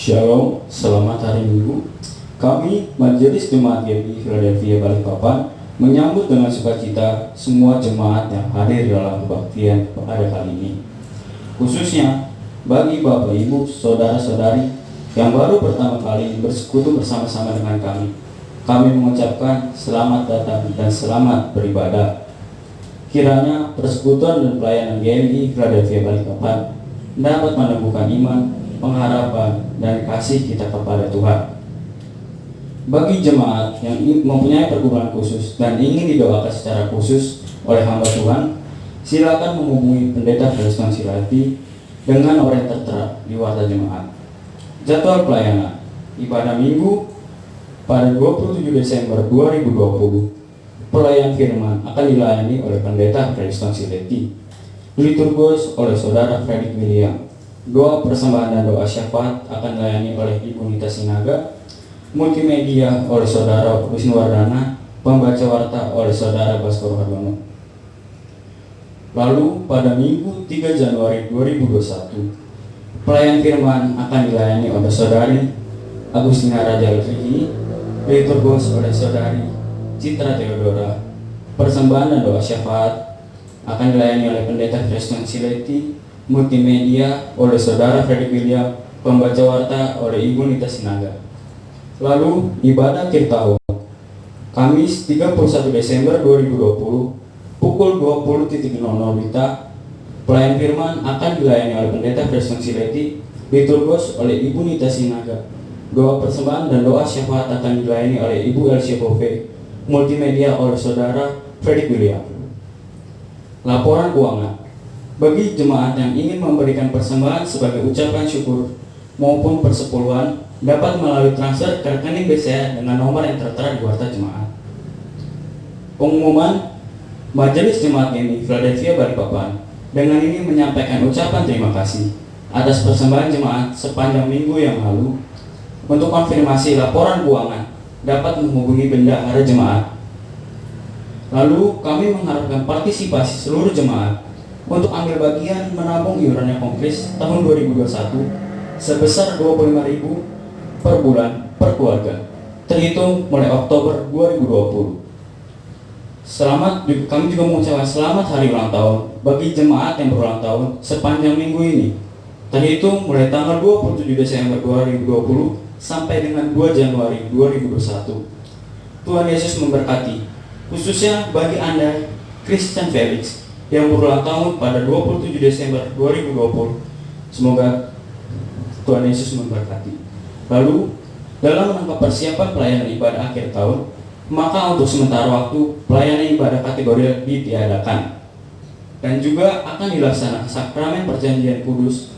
Shalom, selamat hari Minggu. Kami, Majelis Jemaat GMI Philadelphia Balikpapan, menyambut dengan sukacita semua jemaat yang hadir dalam kebaktian pada kali ini. Khususnya bagi Bapak Ibu, Saudara-saudari yang baru pertama kali bersekutu bersama-sama dengan kami mengucapkan selamat datang dan selamat beribadah. Kiranya persekutuan dan pelayanan GMI Philadelphia Balikpapan dapat menumbuhkan iman, pengharapan, dan kasih kita kepada Tuhan. Bagi jemaat yang mempunyai pergumulan khusus dan ingin didoakan secara khusus oleh hamba Tuhan, silakan menghubungi Pendeta Felix Silati dengan nomor yang tertera di warta jemaat. Jadwal pelayanan ibadah Minggu pada 27 Desember 2020. Pelayan firman akan dilayani oleh Pendeta Felix Silati, liturgis oleh Saudara Fredrik William. Doa persembahan dan doa syafaat akan dilayani oleh Ibu Nita Sinaga, multimedia oleh Saudara Wisnuwardana, pembaca warta oleh Saudara Baskoro Hardono. Lalu pada Minggu 3 Januari 2021, pelayan firman akan dilayani oleh Saudari Agustina Raja Lutfi, liturgis oleh Saudari Citra Theodora. Persembahan dan doa syafaat akan dilayani oleh Pendeta Preston Sileti, multimedia oleh Saudara Fredrik William, pembaca warta oleh Ibu Nita Sinaga. Lalu ibadah akhir tahun Kamis 31 Desember 2020 pukul 20.00 WITA, pelayan firman akan dilayani oleh Pendeta Preston Sileti, liturgis oleh Ibu Nita Sinaga. Doa persembahan dan doa syafaat akan dilayani oleh Ibu Elsie Bove, multimedia oleh Saudara Fredrik William. Laporan keuangan bagi jemaat yang ingin memberikan persembahan sebagai ucapan syukur maupun persepuluhan dapat melalui transfer ke rekening BCA dengan nomor yang tertera di warta jemaat. Pengumuman Majelis Jemaat GMI Philadelphia Balikpapan dengan ini menyampaikan ucapan terima kasih atas persembahan jemaat sepanjang minggu yang lalu. Untuk konfirmasi laporan keuangan dapat menghubungi bendahara jemaat. Lalu kami mengharapkan partisipasi seluruh jemaat untuk ambil bagian menabung iurannya Kongkris tahun 2021 sebesar 25.000 per bulan per keluarga, terhitung mulai Oktober 2020. Kami juga mengucapkan selamat hari ulang tahun bagi jemaat yang berulang tahun sepanjang minggu ini, terhitung mulai tanggal 27 Desember 2020 sampai dengan 2 Januari 2021. Tuhan Yesus memberkati, khususnya bagi Anda, Christian Felix, yang berulang tahun pada 27 Desember 2020. Semoga Tuhan Yesus memberkati. Lalu, dalam rangka persiapan pelayanan ibadah akhir tahun, maka untuk sementara waktu pelayanan ibadah kategori ditiadakan. Dan juga akan dilaksanakan sakramen perjanjian kudus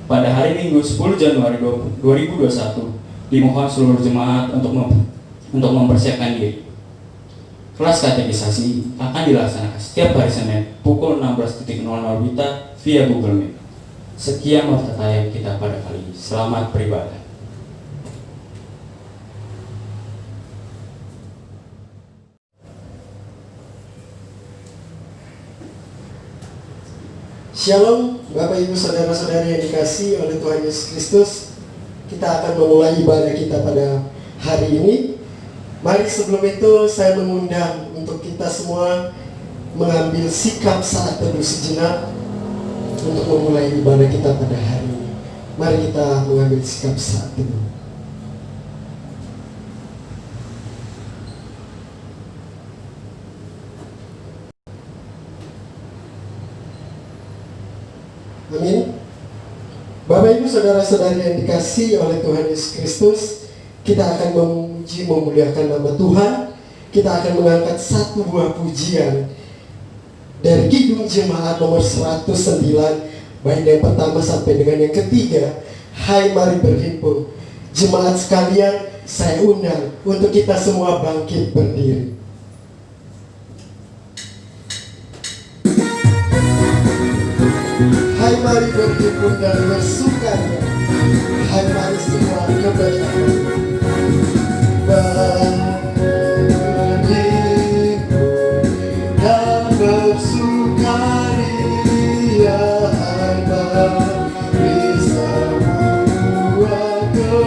pada hari Minggu 10 Januari 2021. Dimohon seluruh jemaat untuk mempersiapkan diri. Kelas katekisasi akan dilaksanakan setiap hari Senin pukul 16.00 WITA via Google Meet. Sekian waktu tayang kita pada kali ini. Selamat beribadah. Shalom, Bapak Ibu Saudara-saudari yang dikasihi oleh Tuhan Yesus Kristus. Kita akan memulai ibadah kita pada hari ini. Mari sebelum itu saya mengundang untuk kita semua mengambil sikap saat teduh sejenak untuk memulai ibadah kita pada hari ini. Mari kita mengambil sikap saat teduh. Amin. Bapak Ibu Saudara-saudari yang dikasihi oleh Tuhan Yesus Kristus, kita akan memuji memuliakan nama Tuhan. Kita akan mengangkat satu buah pujian dari Kidung Jemaat nomor 109, baik yang pertama sampai dengan yang ketiga. Hai mari berhimpun. Jemaat sekalian, saya undang untuk kita semua bangkit berdiri. Hai mari berhimpun dan bersukaria. Hai mari semua kebenaran. Berhimpun dan bersukaria. Hai mari semua kebenaran.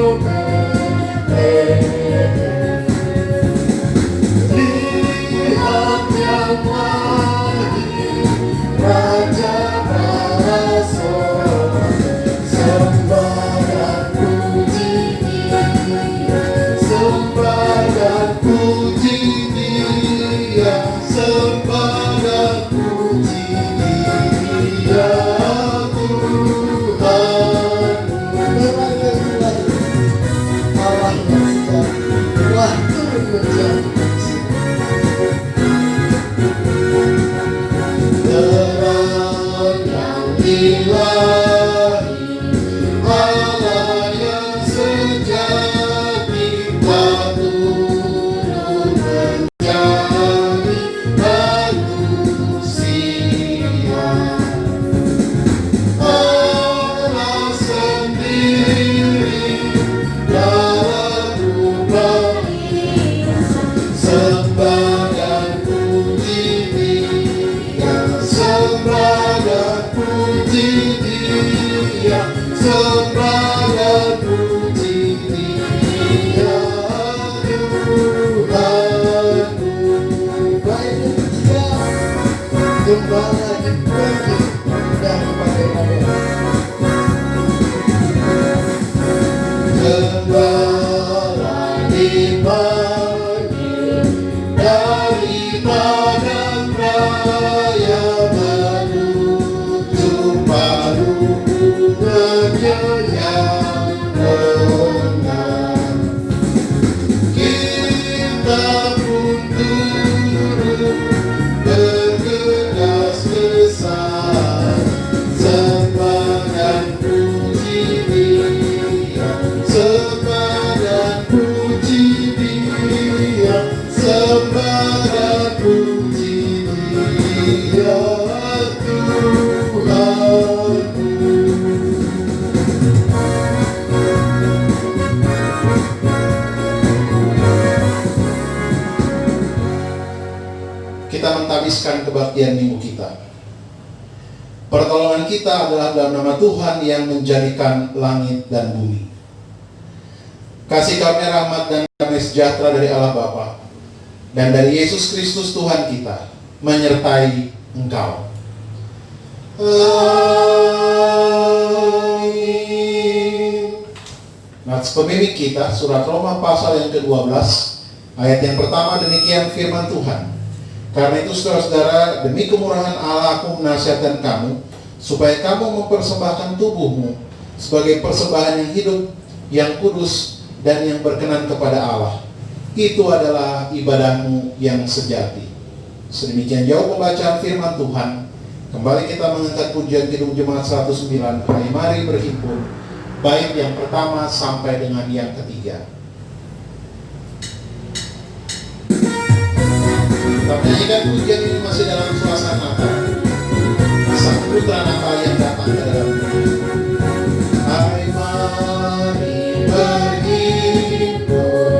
Kita menghabiskan kebaktian minggu kita. Pertolongan kita adalah dalam nama Tuhan yang menjadikan langit dan bumi. Kasih karunia rahmat dan damai sejahtera dari Allah Bapa dan dari Yesus Kristus Tuhan kita menyertai engkau. Amin. Nats pemimpin kita, surat Roma pasal yang ke-12, ayat yang pertama, demikian firman Tuhan. Karena itu saudara-saudara, demi kemurahan Allah aku menasihatkan kamu, supaya kamu mempersembahkan tubuhmu sebagai persembahan yang hidup, yang kudus, dan yang berkenan kepada Allah. Itu adalah ibadahmu yang sejati. Sedemikian jauh pembacaan firman Tuhan. Kembali kita mengangkat pujian Kidung Jemaat 109, mari berhimpun, bait yang pertama sampai dengan yang ketiga. Kita menyanyikan pujian ini masih dalam suasana Natal. Sang putra Natal yang datang ke dalam dunia. Hai mari berhimpun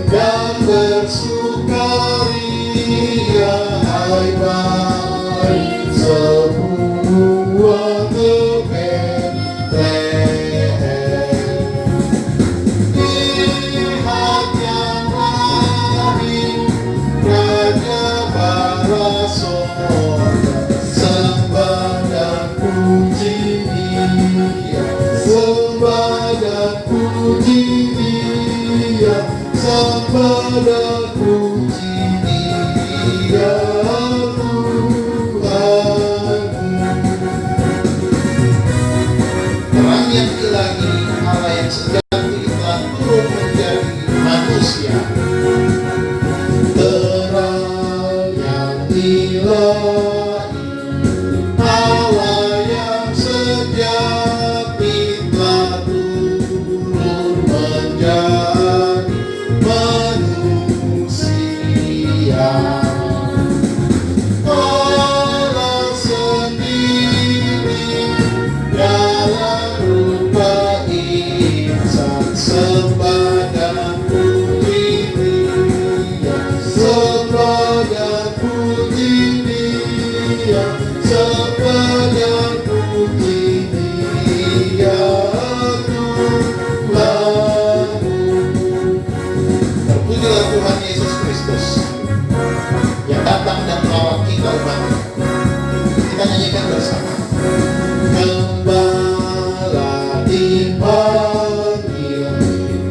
dan bersukaria. Hai mari semua ke Betlehem. Lihat yang lahir Raja bara sorga, sembah dan puji Dia, sembah dan puji Dia, sembah dan puji Dia, Tuhanmu. Terang yang ilahi, Allah yang sejati telah turun menjadi manusia. Allah yang sejati telah turun menjadi manusia. Allah sendiri dalam rupa insan, sembah dan puji Dia, sembah dan puji Dia, sembah dan puji Dia, Tuhanmu. Terpujilah Tuhan Yesus Kristus yang datang dan merawat kita umatnya. Kita nyanyikan bersama. Gembala dipanggil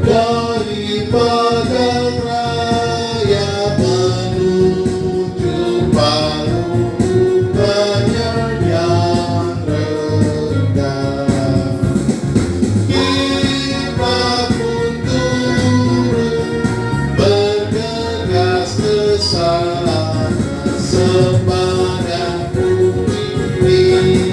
dari padang raya menuju parubahnya yang rendah. Kita pun turun bergegas ke sana, sembah dan puji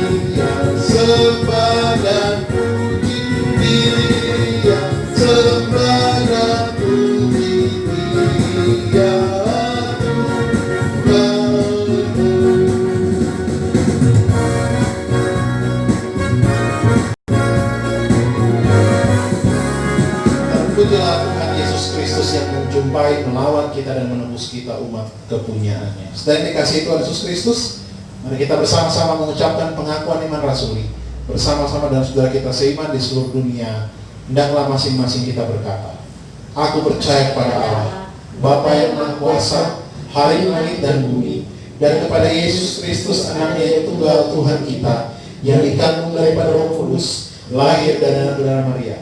menjumpai, melawat kita dan menebus kita umat kepunyaannya. Selain dikasih Tuhan Yesus Kristus, mari kita bersama-sama mengucapkan pengakuan iman rasuli bersama-sama dengan saudara kita seiman di seluruh dunia. Hendaklah masing-masing kita berkata, aku percaya kepada Allah, Bapa yang Maha Kuasa, hari langit dan bumi, dan kepada Yesus Kristus anaknya yang tunggal Tuhan kita, yang dikandung daripada Roh Kudus, lahir dari anak Bunda Maria,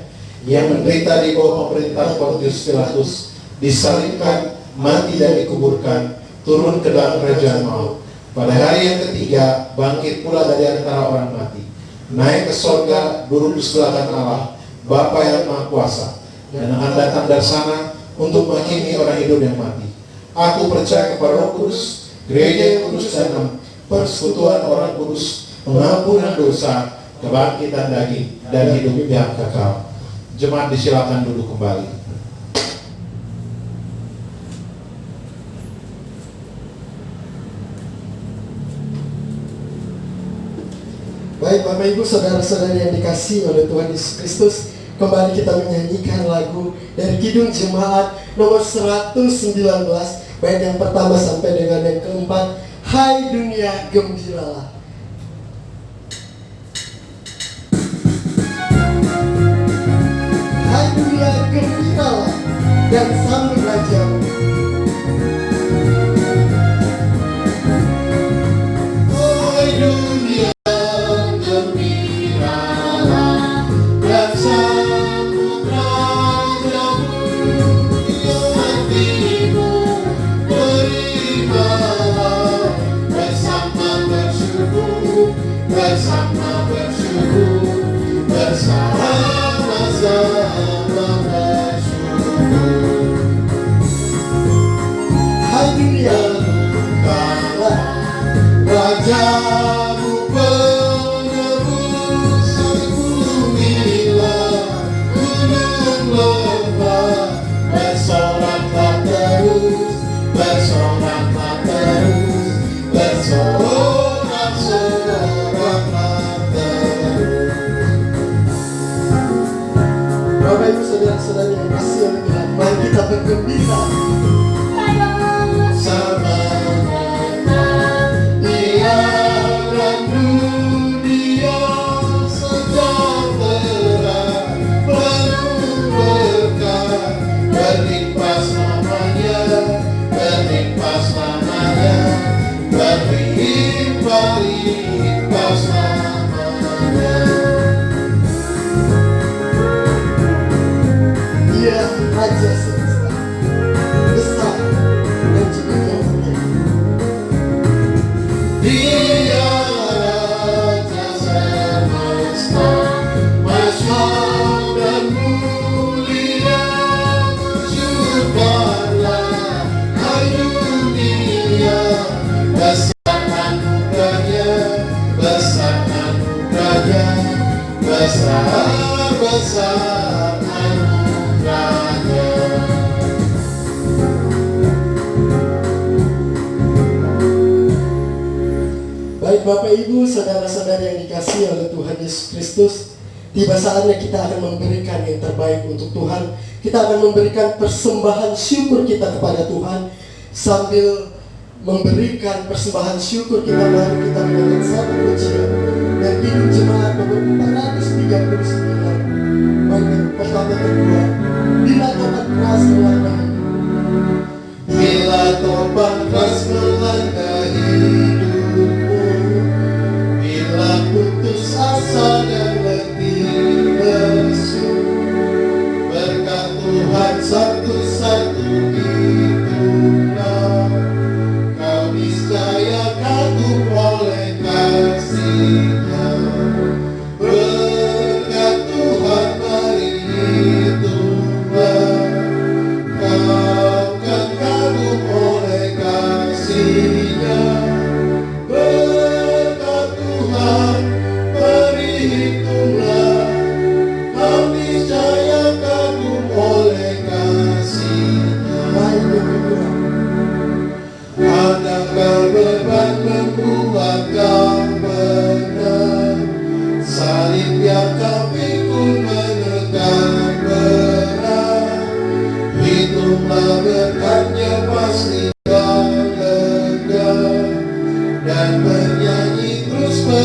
yang menderita di bawah pemerintahan Pontius Pilatus, disalibkan, mati dan dikuburkan, turun ke dalam kerajaan maut. Pada hari yang ketiga, bangkit pula dari antara orang mati, naik ke sorga, duduk di sebelah kanan Allah, Bapa yang Maha Kuasa, dan akan datang dari sana untuk menghakimi orang hidup dan mati. Aku percaya kepada Roh Kudus, gereja yang kudus dan am, persekutuan orang kudus, pengampunan dosa, kebangkitan daging, dan hidup yang kekal. Jemaat disilakan duduk kembali. Baik Bapak Ibu saudara-saudari yang dikasihi oleh Tuhan Yesus Kristus, kembali kita menyanyikan lagu dari Kidung Jemaat nomor 119, bait yang pertama sampai dengan yang keempat. Hai dunia gembiralah. Hai dunia gembiralah dan sambut rajamu. Hai dunia gembiralah dan sambut rajamu. Hatimu beribadah, bersama bersyukur, bersama bersyukur, bersama-sama bersyukur. Hai dunia Bukanlah Rajamu penebus bumilah gunung lembah, bersoraklah terus, bersoraklah terus, bersorak-soraklah terus. Bapak Ibu saudara-saudari yang kasih oleh Tuhan, mari kita bergembira. Sama Dia dan dunia sejahtera, penuh berkah, berlimpah selamanya, berlimpah selamanya, berlimpah-limpah selamanya. Dia Raja semesta, besar dan juga yang mulia. Dia Raja semesta, masyhur dan mulia, syukurlah hai dunia, besar anugerahnya, besar anugerahnya, besar anugerahnya. Baik Bapak Ibu, saudara-saudari yang dikasihi oleh Tuhan Yesus Kristus, tiba saatnya kita akan memberikan yang terbaik untuk Tuhan. Kita akan memberikan persembahan syukur kita kepada Tuhan. Sambil memberikan persembahan syukur kita, mari kita menyanyikan satu pujian dan Kidung Jemaat nomor 439. Bait yang pertama kedua, bila tobat keras melangkah hidup. Bila tobat keras melangkah hidupmu, bila putus asa dan letih lesu, berkat Tuhan satu-satu itulah, kau niscaya kagum oleh kasih-Nya. Berkat Tuhan mari hitunglah, kau kan kagum oleh kasih-Nya. Berkat Tuhan beri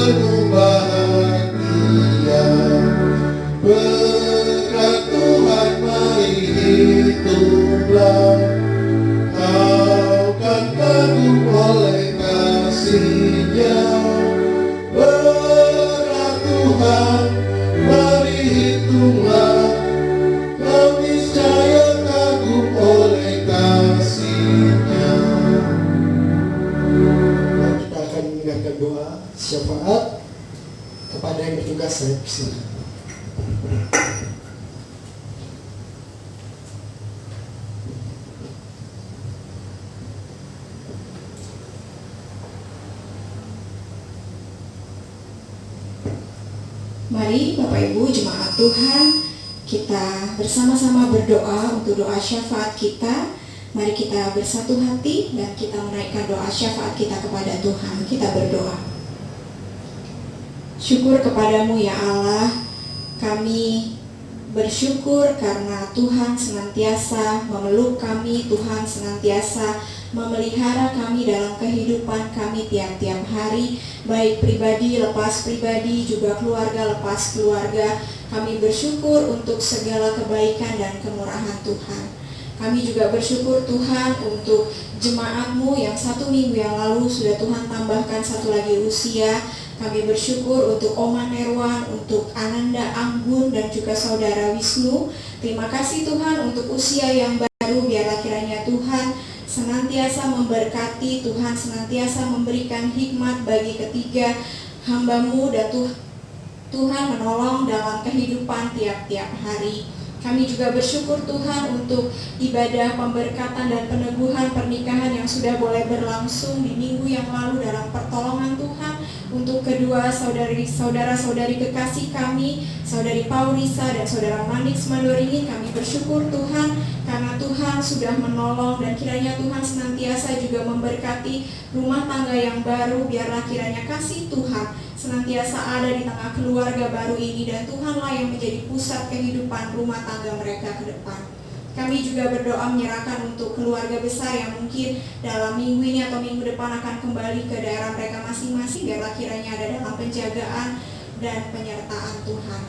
penuh bahagia. Berkat Tuhan mari hitunglah, kau kan kagum oleh kasih-Nya. Berkat Tuhan mari hitunglah, kau niscaya kagum oleh kasih-Nya. Dan kita akan mendengarkan doa syafaat kepada yang bertugas. Saya persilakan. Mari Bapak Ibu jemaat Tuhan, kita bersama-sama berdoa untuk doa syafaat kita. Mari kita bersatu hati dan kita menaikkan doa syafaat kita kepada Tuhan. Kita berdoa. Syukur kepadamu ya Allah, kami bersyukur karena Tuhan senantiasa memeluk kami, Tuhan senantiasa memelihara kami dalam kehidupan kami tiap-tiap hari, baik pribadi lepas pribadi, juga keluarga lepas keluarga. Kami bersyukur untuk segala kebaikan dan kemurahan Tuhan. Kami juga bersyukur Tuhan untuk jemaat-Mu yang 1 minggu yang lalu sudah Tuhan tambahkan 1 lagi usia. Kami bersyukur untuk Oma Nerwan, untuk Ananda Anggun, dan juga Saudara Wisnu. Terima kasih Tuhan untuk usia yang baru. Biarlah kiranya Tuhan senantiasa memberkati, Tuhan senantiasa memberikan hikmat bagi ketiga hamba-Mu, dan Tuhan menolong dalam kehidupan tiap-tiap hari. Kami juga bersyukur Tuhan untuk ibadah pemberkatan dan peneguhan pernikahan yang sudah boleh berlangsung di minggu yang lalu dalam pertolongan Tuhan. Untuk kedua saudara-saudari kekasih kami, Saudari Paulisa dan Saudara Manix Mandoringin, kami bersyukur Tuhan karena Tuhan sudah menolong, dan kiranya Tuhan senantiasa juga memberkati rumah tangga yang baru. Biarlah kiranya kasih Tuhan senantiasa ada di tengah keluarga baru ini, dan Tuhanlah yang menjadi pusat kehidupan rumah tangga mereka ke depan. Kami juga berdoa menyerahkan untuk keluarga besar yang mungkin dalam minggu ini atau minggu depan akan kembali ke daerah mereka masing-masing. Biarlah kiranya ada dalam penjagaan dan penyertaan Tuhan.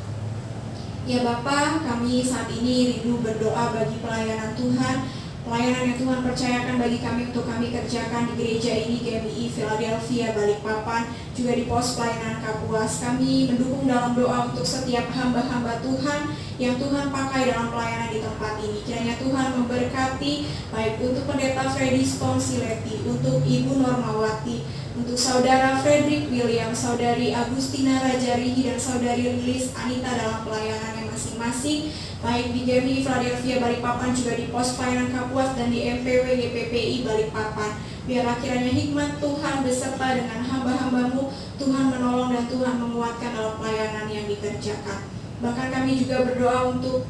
Ya Bapa, kami saat ini rindu berdoa bagi pelayanan Tuhan, pelayanan yang Tuhan percayakan bagi kami untuk kami kerjakan di gereja ini, GMI Philadelphia Balikpapan, juga di pos pelayanan Kapuas. Kami mendukung dalam doa untuk setiap hamba-hamba Tuhan yang Tuhan pakai dalam pelayanan di tempat ini. Kiranya Tuhan memberkati, baik untuk Pendeta Freddy Stone Sileti, untuk Ibu Normawati, untuk Saudara Frederick William, Saudari Agustina Rajarihi, dan Saudari Lilis Anita dalam pelayanannya masing-masing, baik di GMI Philadelphia Balikpapan, juga di pos pelayanan Kapuas, dan di MPW GPPI Balikpapan. Biarlah kiranya hikmat Tuhan beserta dengan hamba-hamba-Mu, Tuhan menolong dan Tuhan menguatkan dalam pelayanan yang dikerjakan. Bahkan kami juga berdoa untuk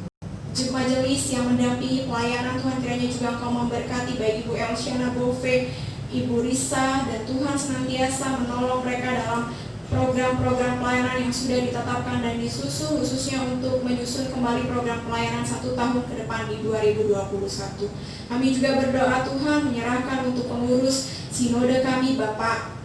majelis yang mendampingi pelayanan. Tuhan kiranya juga Engkau memberkati baik Ibu Elsiana Bove, Ibu Risa, dan Tuhan senantiasa menolong mereka dalam program-program pelayanan yang sudah ditetapkan dan disusun, khususnya untuk menyusun kembali program pelayanan 1 tahun ke depan di 2021. Kami juga berdoa Tuhan menyerahkan untuk pengurus sinode kami, Bapak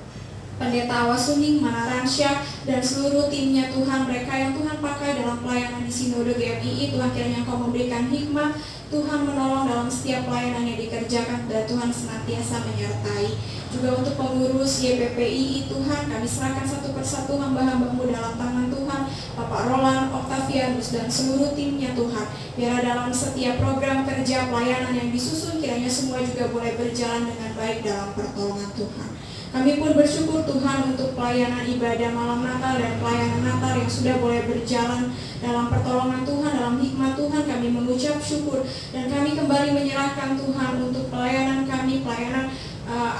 Pendeta Wasuning Manaransyah, dan seluruh timnya Tuhan, mereka yang Tuhan pakai dalam pelayanan di sinode GMI. Tuhan kiranya Engkau memberikan hikmat, Tuhan menolong dalam setiap pelayanan yang dikerjakan, dan Tuhan senantiasa menyertai. Juga untuk pengurus YPPI Tuhan, kami serahkan satu persatu hamba-hamba-Mu dalam tangan Tuhan, Bapak Roland, Octavianus, dan seluruh timnya Tuhan. Biar dalam setiap program kerja pelayanan yang disusun, kiranya semua juga boleh berjalan dengan baik dalam pertolongan Tuhan. Kami pun bersyukur Tuhan untuk pelayanan ibadah malam Natal dan pelayanan Natal yang sudah boleh berjalan dalam pertolongan Tuhan, dalam hikmat Tuhan. Kami mengucap syukur, dan kami kembali menyerahkan Tuhan untuk pelayanan kami, pelayanan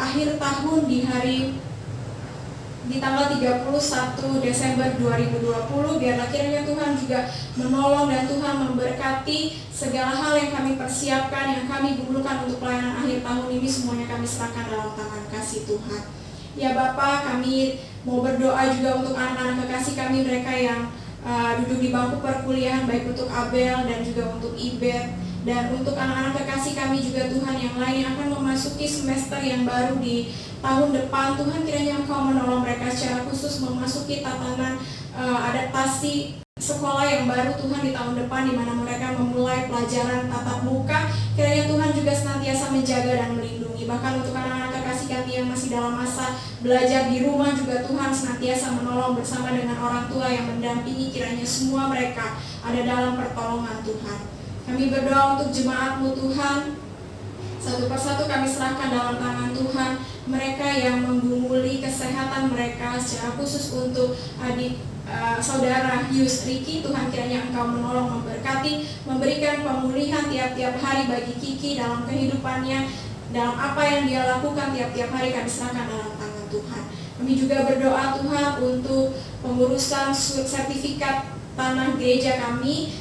akhir tahun di tanggal 31 Desember 2020. Biarlah kiranya Tuhan juga menolong dan Tuhan memberkati segala hal yang kami persiapkan, yang kami gugurkan untuk pelayanan akhir tahun ini. Semuanya kami serahkan dalam tangan kasih Tuhan. Ya Bapa, kami mau berdoa juga untuk anak-anak kekasih kami, mereka yang duduk di bangku perkuliahan, baik untuk Abel dan juga untuk Ibet, Dan untuk anak-anak kekasih kami juga Tuhan yang lain yang akan memasuki semester yang baru di tahun depan, Tuhan kiranya Engkau menolong mereka secara khusus memasuki tatanan adaptasi sekolah yang baru Tuhan di tahun depan, di mana mereka memulai pelajaran tatap muka. Kiranya Tuhan juga senantiasa menjaga dan melindungi. Bahkan untuk anak-anak kekasih kami yang masih dalam masa belajar di rumah juga Tuhan senantiasa menolong bersama dengan orang tua yang mendampingi. Kiranya semua mereka ada dalam pertolongan Tuhan. Kami berdoa untuk jemaat-Mu Tuhan, satu persatu kami serahkan dalam tangan Tuhan. Mereka yang menggumuli kesehatan mereka, secara khusus untuk adik saudara Yus Riki, Tuhan kiranya Engkau menolong, memberkati, memberikan pemulihan tiap-tiap hari bagi Kiki dalam kehidupannya, dalam apa yang dia lakukan tiap-tiap hari kami serahkan dalam tangan Tuhan. Kami juga berdoa Tuhan untuk pengurusan sertifikat tanah gereja kami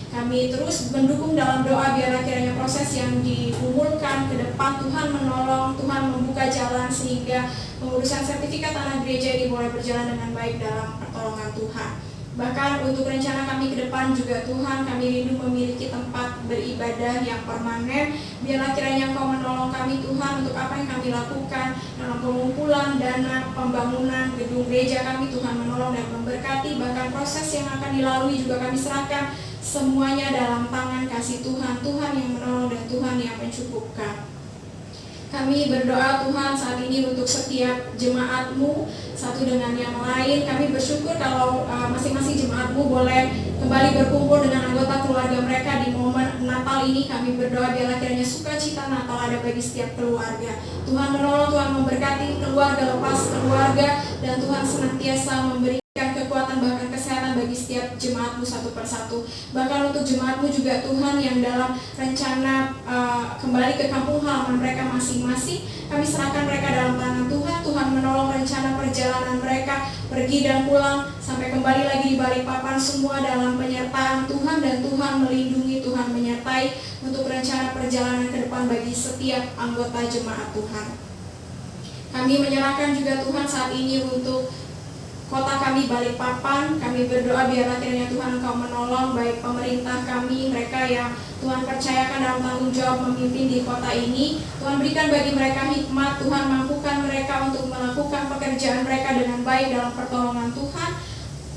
terus mendukung dalam doa biarlah kiranya proses yang diumulkan ke depan Tuhan menolong, Tuhan membuka jalan sehingga pengurusan sertifikat tanah gereja ini boleh berjalan dengan baik dalam pertolongan Tuhan. Bahkan untuk rencana kami ke depan juga Tuhan, kami rindu memiliki tempat beribadah yang permanen. Biarlah kiranya Engkau menolong kami Tuhan untuk apa yang kami lakukan dalam pengumpulan dana pembangunan gedung gereja kami. Tuhan menolong dan memberkati, bahkan proses yang akan dilalui juga kami serahkan semuanya dalam tangan kasih Tuhan. Tuhan yang menolong dan Tuhan yang mencukupkan. Kami berdoa Tuhan saat ini untuk setiap jemaat-Mu satu dengan yang lain. Kami bersyukur kalau masing-masing jemaat-Mu boleh kembali berkumpul dengan anggota keluarga mereka di momen Natal ini. Kami berdoa biarlah kiranya sukacita Natal ada bagi setiap keluarga. Tuhan menolong, Tuhan memberkati keluarga lepas keluarga, dan Tuhan senantiasa memberikan kekuatan bahkan kesehatan bagi setiap jemaat-Mu satu persatu. Bahkan untuk jemaat-Mu juga Tuhan yang dalam rencana kembali ke kampung halaman mereka masing-masing, kami serahkan mereka dalam tangan Tuhan. Tuhan menolong rencana perjalanan mereka pergi dan pulang sampai kembali lagi di Balikpapan, semua dalam penyertaan Tuhan, dan Tuhan melindungi, Tuhan menyertai untuk rencana perjalanan ke depan bagi setiap anggota jemaat Tuhan. Kami menyerahkan juga Tuhan saat ini untuk kota kami Balikpapan. Kami berdoa biarlah kiranya Tuhan Engkau menolong baik pemerintah kami, mereka yang Tuhan percayakan dalam tanggung jawab memimpin di kota ini. Tuhan berikan bagi mereka hikmat, Tuhan mampukan mereka untuk melakukan pekerjaan mereka dengan baik dalam pertolongan Tuhan.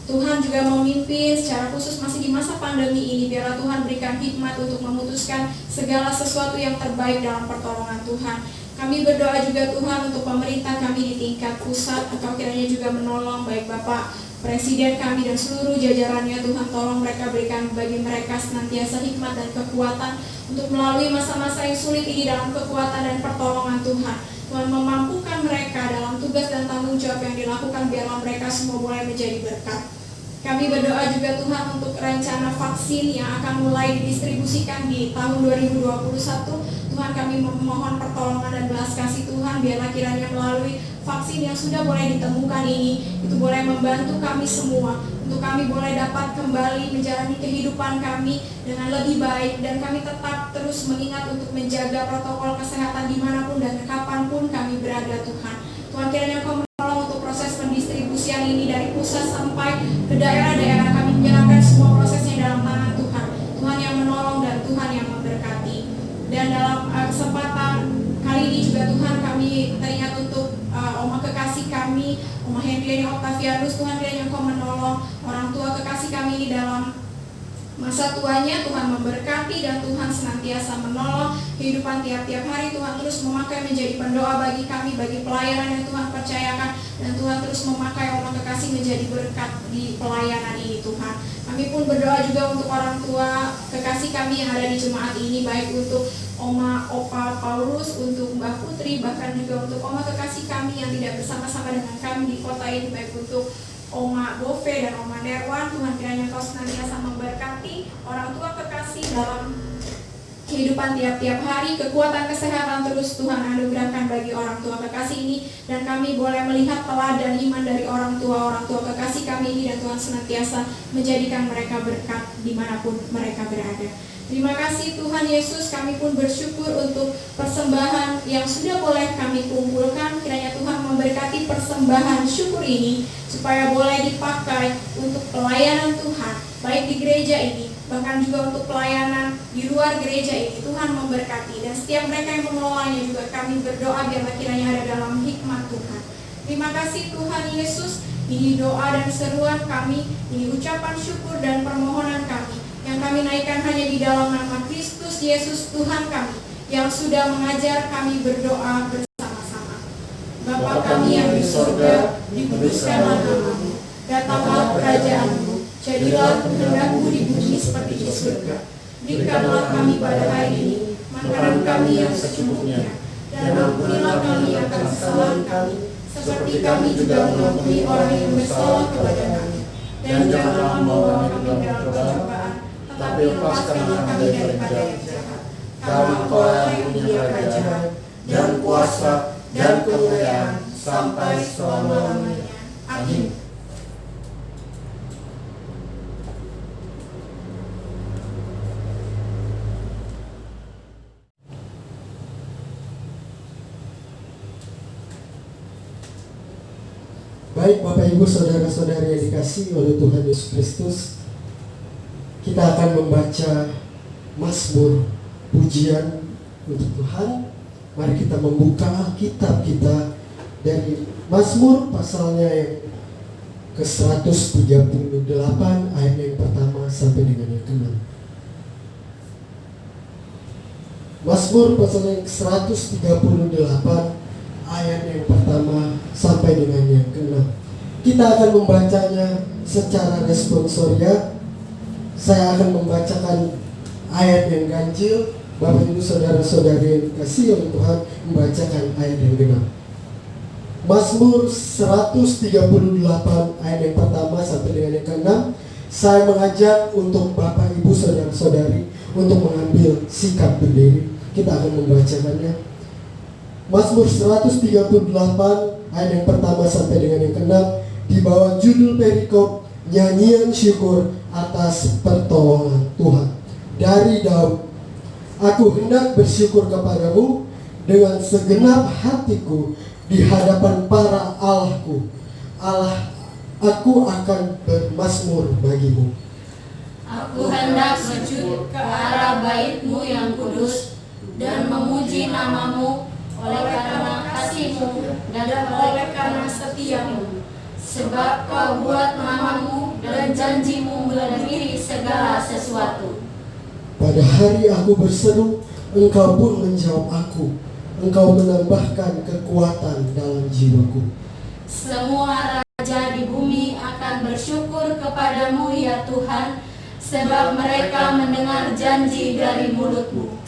Tuhan juga memimpin secara khusus masih di masa pandemi ini. Biarlah Tuhan berikan hikmat untuk memutuskan segala sesuatu yang terbaik dalam pertolongan Tuhan. Kami berdoa juga Tuhan untuk pemerintah kami di tingkat pusat, Engkau kiranya juga menolong baik Bapak Presiden kami dan seluruh jajarannya. Tuhan tolong mereka, berikan bagi mereka senantiasa hikmat dan kekuatan untuk melalui masa-masa yang sulit ini dalam kekuatan dan pertolongan Tuhan. Tuhan memampukan mereka dalam tugas dan tanggung jawab yang dilakukan, biarlah mereka semua boleh menjadi berkat. Kami berdoa juga Tuhan untuk rencana vaksin yang akan mulai didistribusikan di tahun 2021. Tuhan kami memohon pertolongan dan belas kasih Tuhan, biarlah kiranya melalui vaksin yang sudah boleh ditemukan ini, itu boleh membantu kami semua, untuk kami boleh dapat kembali menjalani kehidupan kami dengan lebih baik, dan kami tetap terus mengingat untuk menjaga protokol kesehatan dimanapun dan kapanpun kami berada Tuhan. Tuhan kiranya Kau menolong untuk proses pendistribusian ini dari pusat sampai ke daerah-daerah. Kami menyerahkan semua prosesnya dalam tangan Tuhan. Tuhan yang menolong dan Tuhan yang memberkati. Dan dalam kesempatan kali ini juga Tuhan kami teringat untuk Oma kekasih kami, Oma Hendriani Octavianus. Tuhan kiranya Engkau menolong orang tua kekasih kami ini dalam masa tuanya. Tuhan memberkati dan Tuhan senantiasa menolong kehidupan tiap-tiap hari. Tuhan terus memakai menjadi pendoa bagi kami, bagi pelayanan yang Tuhan percayakan, dan Tuhan terus memakai orang kekasih menjadi berkat di pelayanan ini Tuhan. Kami pun berdoa juga untuk orang tua kekasih kami yang ada di jemaat ini, baik untuk Oma Opa Paulus, untuk Mbak Putri, bahkan juga untuk Oma kekasih kami yang tidak bersama-sama dengan kami di kota ini, baik untuk Oma Bove dan Oma Nerwan. Tuhan kiranya Kau senantiasa memberkati orang tua kekasih dalam kehidupan tiap-tiap hari. Kekuatan kesehatan terus Tuhan anugerahkan bagi orang tua kekasih ini, dan kami boleh melihat teladan iman dari orang tua kekasih kami ini, dan Tuhan senantiasa menjadikan mereka berkat dimanapun mereka berada. Terima kasih Tuhan Yesus, kami pun bersyukur untuk persembahan yang sudah boleh kami kumpulkan. Kiranya Tuhan memberkati persembahan syukur ini supaya boleh dipakai untuk pelayanan Tuhan, baik di gereja ini bahkan juga untuk pelayanan di luar gereja ini. Tuhan memberkati, dan setiap mereka yang mengelolanya juga kami berdoa biarlah kiranya ada dalam hikmat Tuhan. Terima kasih Tuhan Yesus, ini doa dan seruan kami, ini ucapan syukur dan permohonan kami yang kami naikkan hanya di dalam nama Kristus Yesus Tuhan kami, yang sudah mengajar kami berdoa bersama-sama. Bapa kami yang di surga, dikuduskanlah namamu, datanglah kerajaanmu, jadilah kehendakmu di bumi seperti di surga. Berikanlah kami pada hari ini makanan kami yang secukupnya, dan ampunilah kami akan kesalahan kami, seperti kami juga mengampuni orang yang bersalah kepada kami. Dan janganlah membawa kami dalam pencobaan, tetapi lepaskanlah kami daripada yang jahat. Karena Engkau yang punya kerajaan, dan kuasa, dan kemuliaan, sampai selama-lamanya. Amin. Baik Bapak Ibu Saudara-saudari yang dikasihi oleh Tuhan Yesus Kristus, kita akan membaca Mazmur, pujian untuk Tuhan. Mari kita membuka Alkitab kita dari Mazmur pasalnya yang ke-138 ayat yang pertama sampai dengan yang ke-6. Mazmur pasal yang ke-138 ayat yang pertama sampai dengan yang ke-6. Kita akan membacanya secara responsoria. Saya akan membacakan ayat yang ganjil. Bapak Ibu Saudara-saudari yang dikasihi oleh Tuhan, membacakan ayat yang genap. Mazmur 138 ayat yang pertama sampai dengan yang ke-6. Saya mengajak untuk Bapak Ibu Saudara-saudari untuk mengambil sikap berdiri. Kita akan membacakannya. Mazmur 138 ayat yang pertama sampai dengan yang ke-6 di bawah judul perikop nyanyian syukur atas pertolongan Tuhan. Dari Daud, aku hendak bersyukur kepadamu dengan segenap hatiku di hadapan para Allahku. Allah, aku akan bermazmur bagimu. Aku hendak sujud ke arah bait-Mu yang kudus dan memuji namamu oleh karena kasih-Mu dan oleh karena setia-Mu. Sebab Kau buat namamu dan janji-Mu melebihi segala sesuatu. Pada hari aku berseru, Engkau pun menjawab aku. Engkau menambahkan kekuatan dalam jiwaku. Semua raja di bumi akan bersyukur kepadamu ya Tuhan, sebab mereka mendengar janji dari mulut-Mu.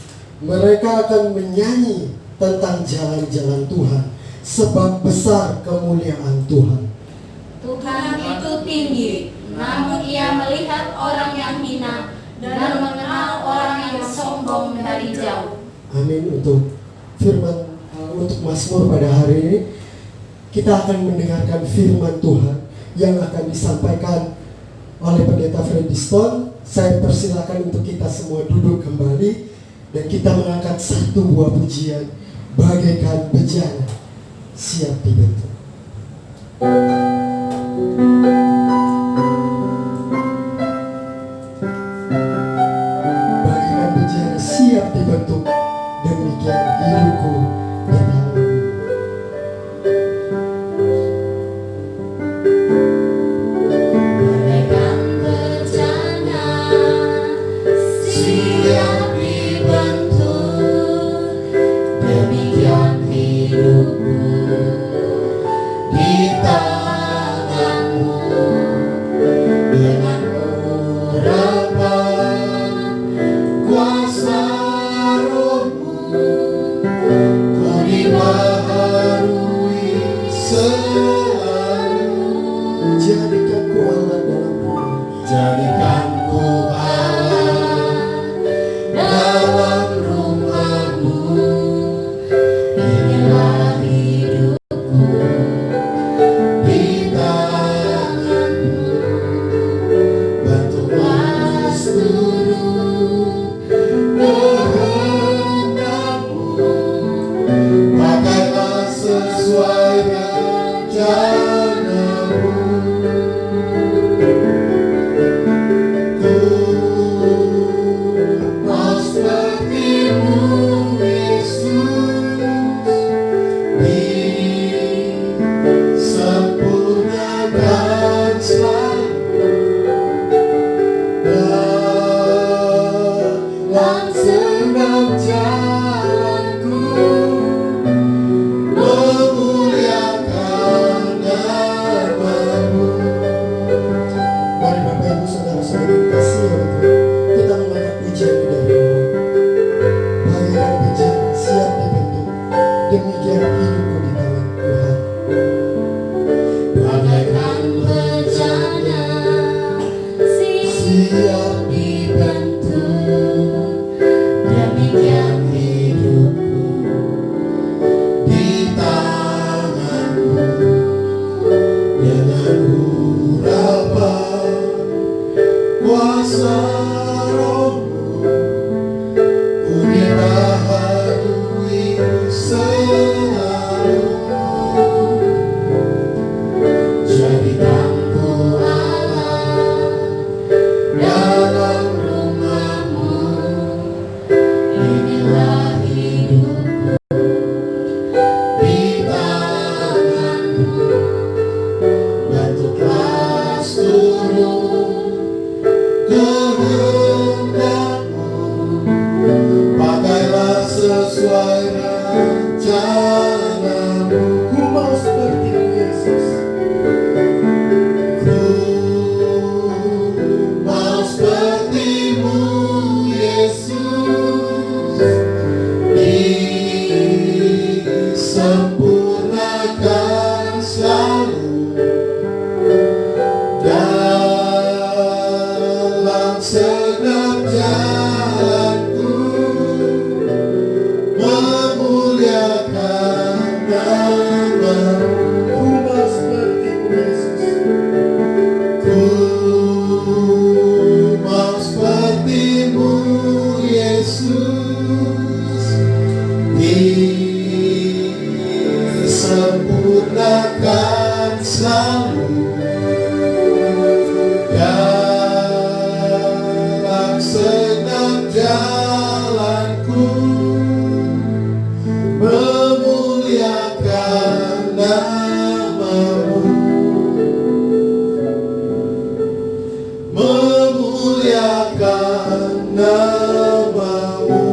Mereka akan menyanyi tentang jalan-jalan Tuhan, sebab besar kemuliaan Tuhan. Tuhan itu tinggi, namun Ia melihat orang yang hina dan mengenal orang yang sombong dari jauh. Amin. Untuk firman, untuk Mazmur pada hari ini, kita akan mendengarkan firman Tuhan yang akan disampaikan oleh Pendeta Freddy Stone. Saya persilakan untuk kita semua duduk kembali dan kita mengangkat satu buah pujian, bagaikan bejana siap dibentuk. Bagaikan bejana siap dibentuk, demikian hidupku di dalam-Mu. Bagaikan bejana siap dibentuk, demikian hidupku di tangan-Mu. Dengan urapan kuasa Roh-Mu, Ku dibaharui selalu. Jadikanku Allah dalam rumah, Jadikanku Allah dalam rumah-Mu. inilah hidupku Di tangan-Mu, bantulah seluruh kehendak-Mu. Pakailah sesuai rencana-Mu. siap dibentuk. Demikian hidupku di tanganmu, dengan urapan kuasa Rohmu, ku dirahului selalu. Jadikanku Allah dalam rumah-Mu, inilah hidupku di tangan-Mu. Bentuklah seluruh kehendak-Mu, pakailah sesuai rencana-Mu. Ku mau seperti-Mu Yesus. Ku mau seperti-Mu Yesus, disempurnakan selalu dalam segenap jalanku, memuliakan nama-Mu. Ku mau seperti-Mu Yesus. Ku mau seperti-Mu Yesus, disempurnakan selalu dalam segenap jalanku, memuliakan nama-Mu, memuliakan nama-Mu.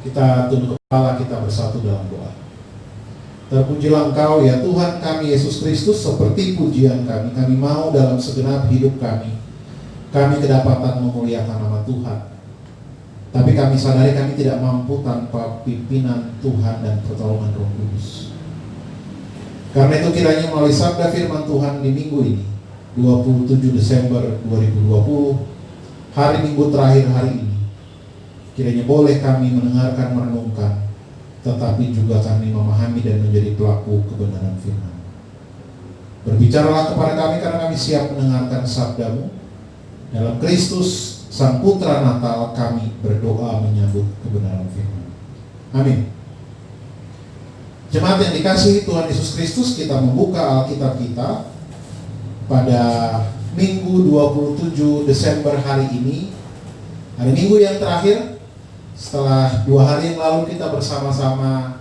Kita tunduk kepala, kita bersatu dalam doa. Terpujilah Engkau ya Tuhan kami Yesus Kristus, seperti pujian kami. Kami mau dalam segenap hidup kami kedapatan memuliakan nama Tuhan. Tapi kami sadari kami tidak mampu tanpa pimpinan Tuhan dan pertolongan Roh Kudus. Karena itu kiranya melalui sabda firman Tuhan di minggu ini, 27 Desember 2020, hari Minggu terakhir hari ini, kiranya boleh kami mendengarkan, merenungkan, tetapi juga kami memahami dan menjadi pelaku kebenaran firman. Berbicaralah kepada kami karena kami siap mendengarkan sabda-Mu. Dalam Kristus Sang Putra Natal kami berdoa menyambut kebenaran firman. Amin. Jemaat yang dikasihi Tuhan Yesus Kristus, kita membuka Alkitab kita pada Minggu 27 Desember hari ini, hari Minggu yang terakhir setelah 2 hari yang lalu kita bersama-sama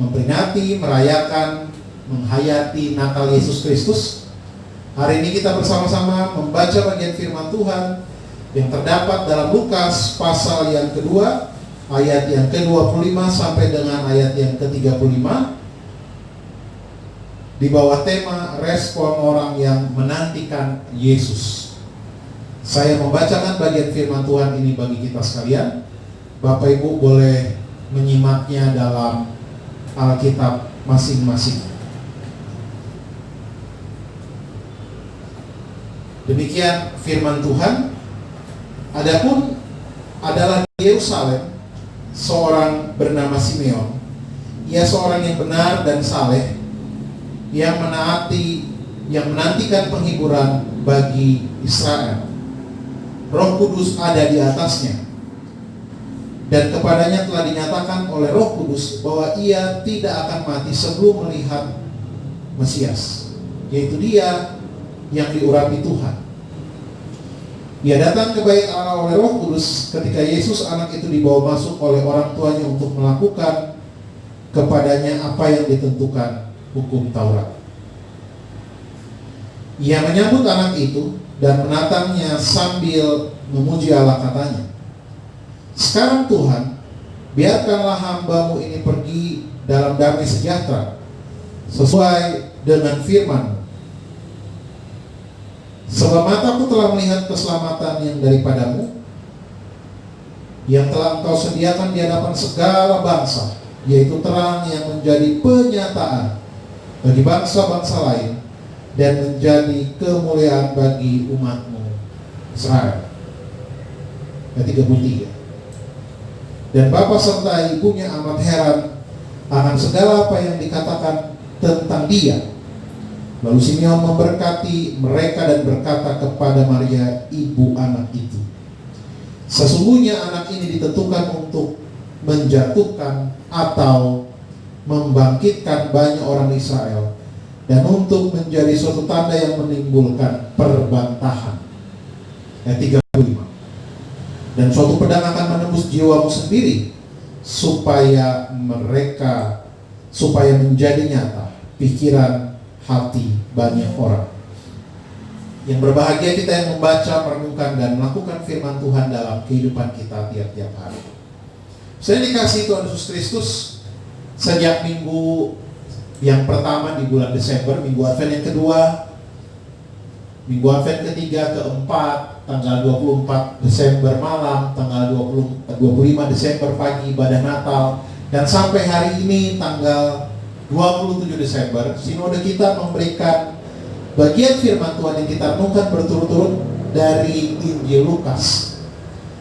memperingati, merayakan, menghayati Natal Yesus Kristus. Hari ini kita bersama-sama membaca bagian firman Tuhan yang terdapat dalam Lukas pasal yang kedua, ayat yang ke-25 sampai dengan ayat yang ke-35, di bawah tema respon orang yang menantikan Yesus. Saya membacakan bagian firman Tuhan ini bagi kita sekalian. Bapak Ibu boleh menyimaknya dalam Alkitab masing-masing. Demikian firman Tuhan. Adapun adalah di Yerusalem seorang bernama Simeon. Ia seorang yang benar dan saleh, yang menantikan penghiburan bagi Israel. Roh Kudus ada di atasnya, dan kepadanya telah dinyatakan oleh Roh Kudus bahwa ia tidak akan mati sebelum melihat Mesias, yaitu Dia yang diurapi Tuhan. Ia datang ke bait Allah oleh Roh Kudus ketika Yesus anak itu dibawa masuk oleh orang tuanya untuk melakukan kepadanya apa yang ditentukan hukum Taurat. Ia menyambut anak itu dan menatangnya sambil memuji Allah, katanya, "Sekarang Tuhan, biarkanlah hamba-Mu ini pergi dalam damai sejahtera sesuai dengan firman-Mu. Sebab mataku telah melihat keselamatan yang daripada-Mu, yang telah Engkau sediakan di hadapan segala bangsa, yaitu terang yang menjadi penyataan bagi bangsa-bangsa lain dan menjadi kemuliaan bagi umat-Mu Israel. Ayat 33. Dan bapa serta ibunya amat heran akan segala apa yang dikatakan tentang dia. Lalu Simeon memberkati mereka dan berkata kepada Maria, ibu anak itu, sesungguhnya anak ini ditentukan untuk menjatuhkan atau membangkitkan banyak orang Israel dan untuk menjadi suatu tanda yang menimbulkan perbantahan. Ayat 35. Dan suatu pedang akan menembus jiwamu sendiri supaya menjadi nyata pikiran hati banyak orang. Yang berbahagia kita yang membaca, merenungkan, dan melakukan firman Tuhan dalam kehidupan kita tiap-tiap hari. Saya dikasih Tuhan Yesus Kristus sejak minggu yang pertama di bulan Desember, minggu Advent yang kedua, minggu Advent ketiga, keempat, tanggal 24 Desember malam, tanggal 25 Desember pagi ibadah Natal, dan sampai hari ini tanggal 27 Desember, sinode kita memberikan bagian firman Tuhan yang kita renungkan berturut-turut dari Injil Lukas.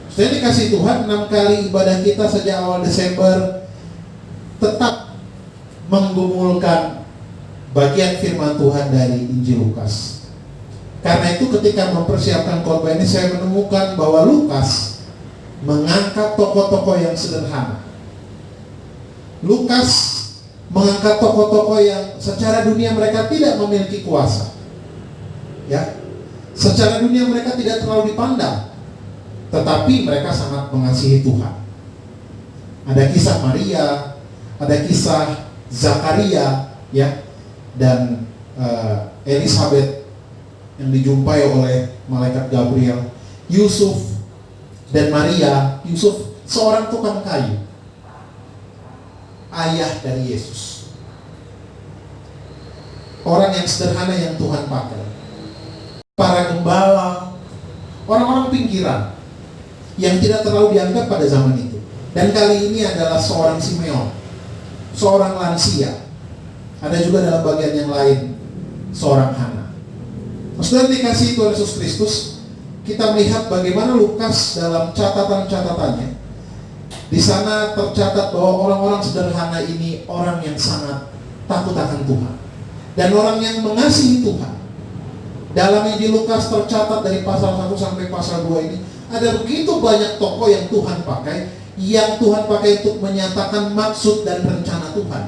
Saya dikasih Tuhan 6 kali ibadah kita sejak awal Desember tetap menggumulkan bagian firman Tuhan dari Injil Lukas. Karena itu ketika mempersiapkan khotbah ini saya menemukan bahwa Lukas mengangkat tokoh-tokoh yang sederhana. Lukas mengangkat tokoh-tokoh yang secara dunia mereka tidak memiliki kuasa. Ya. Secara dunia mereka tidak terlalu dipandang, tetapi mereka sangat mengasihi Tuhan. Ada kisah Maria, ada kisah Zakaria, ya, dan Elizabeth yang dijumpai oleh malaikat Gabriel, Yusuf dan Maria. Yusuf seorang tukang kayu, ayah dari Yesus, orang yang sederhana yang Tuhan pakai. Para gembala, orang-orang pinggiran yang tidak terlalu dianggap pada zaman itu. Dan kali ini adalah seorang Simeon, seorang lansia. Ada juga dalam bagian yang lain seorang Hana. Saudara dikasihi Tuhan Yesus Kristus, kita melihat bagaimana Lukas dalam catatan-catatannya. Di sana tercatat bahwa orang-orang sederhana ini orang yang sangat takut akan Tuhan dan orang yang mengasihi Tuhan. Dalam Injil Lukas tercatat dari pasal 1 sampai pasal 2 ini ada begitu banyak tokoh yang Tuhan pakai, untuk menyatakan maksud dan rencana Tuhan.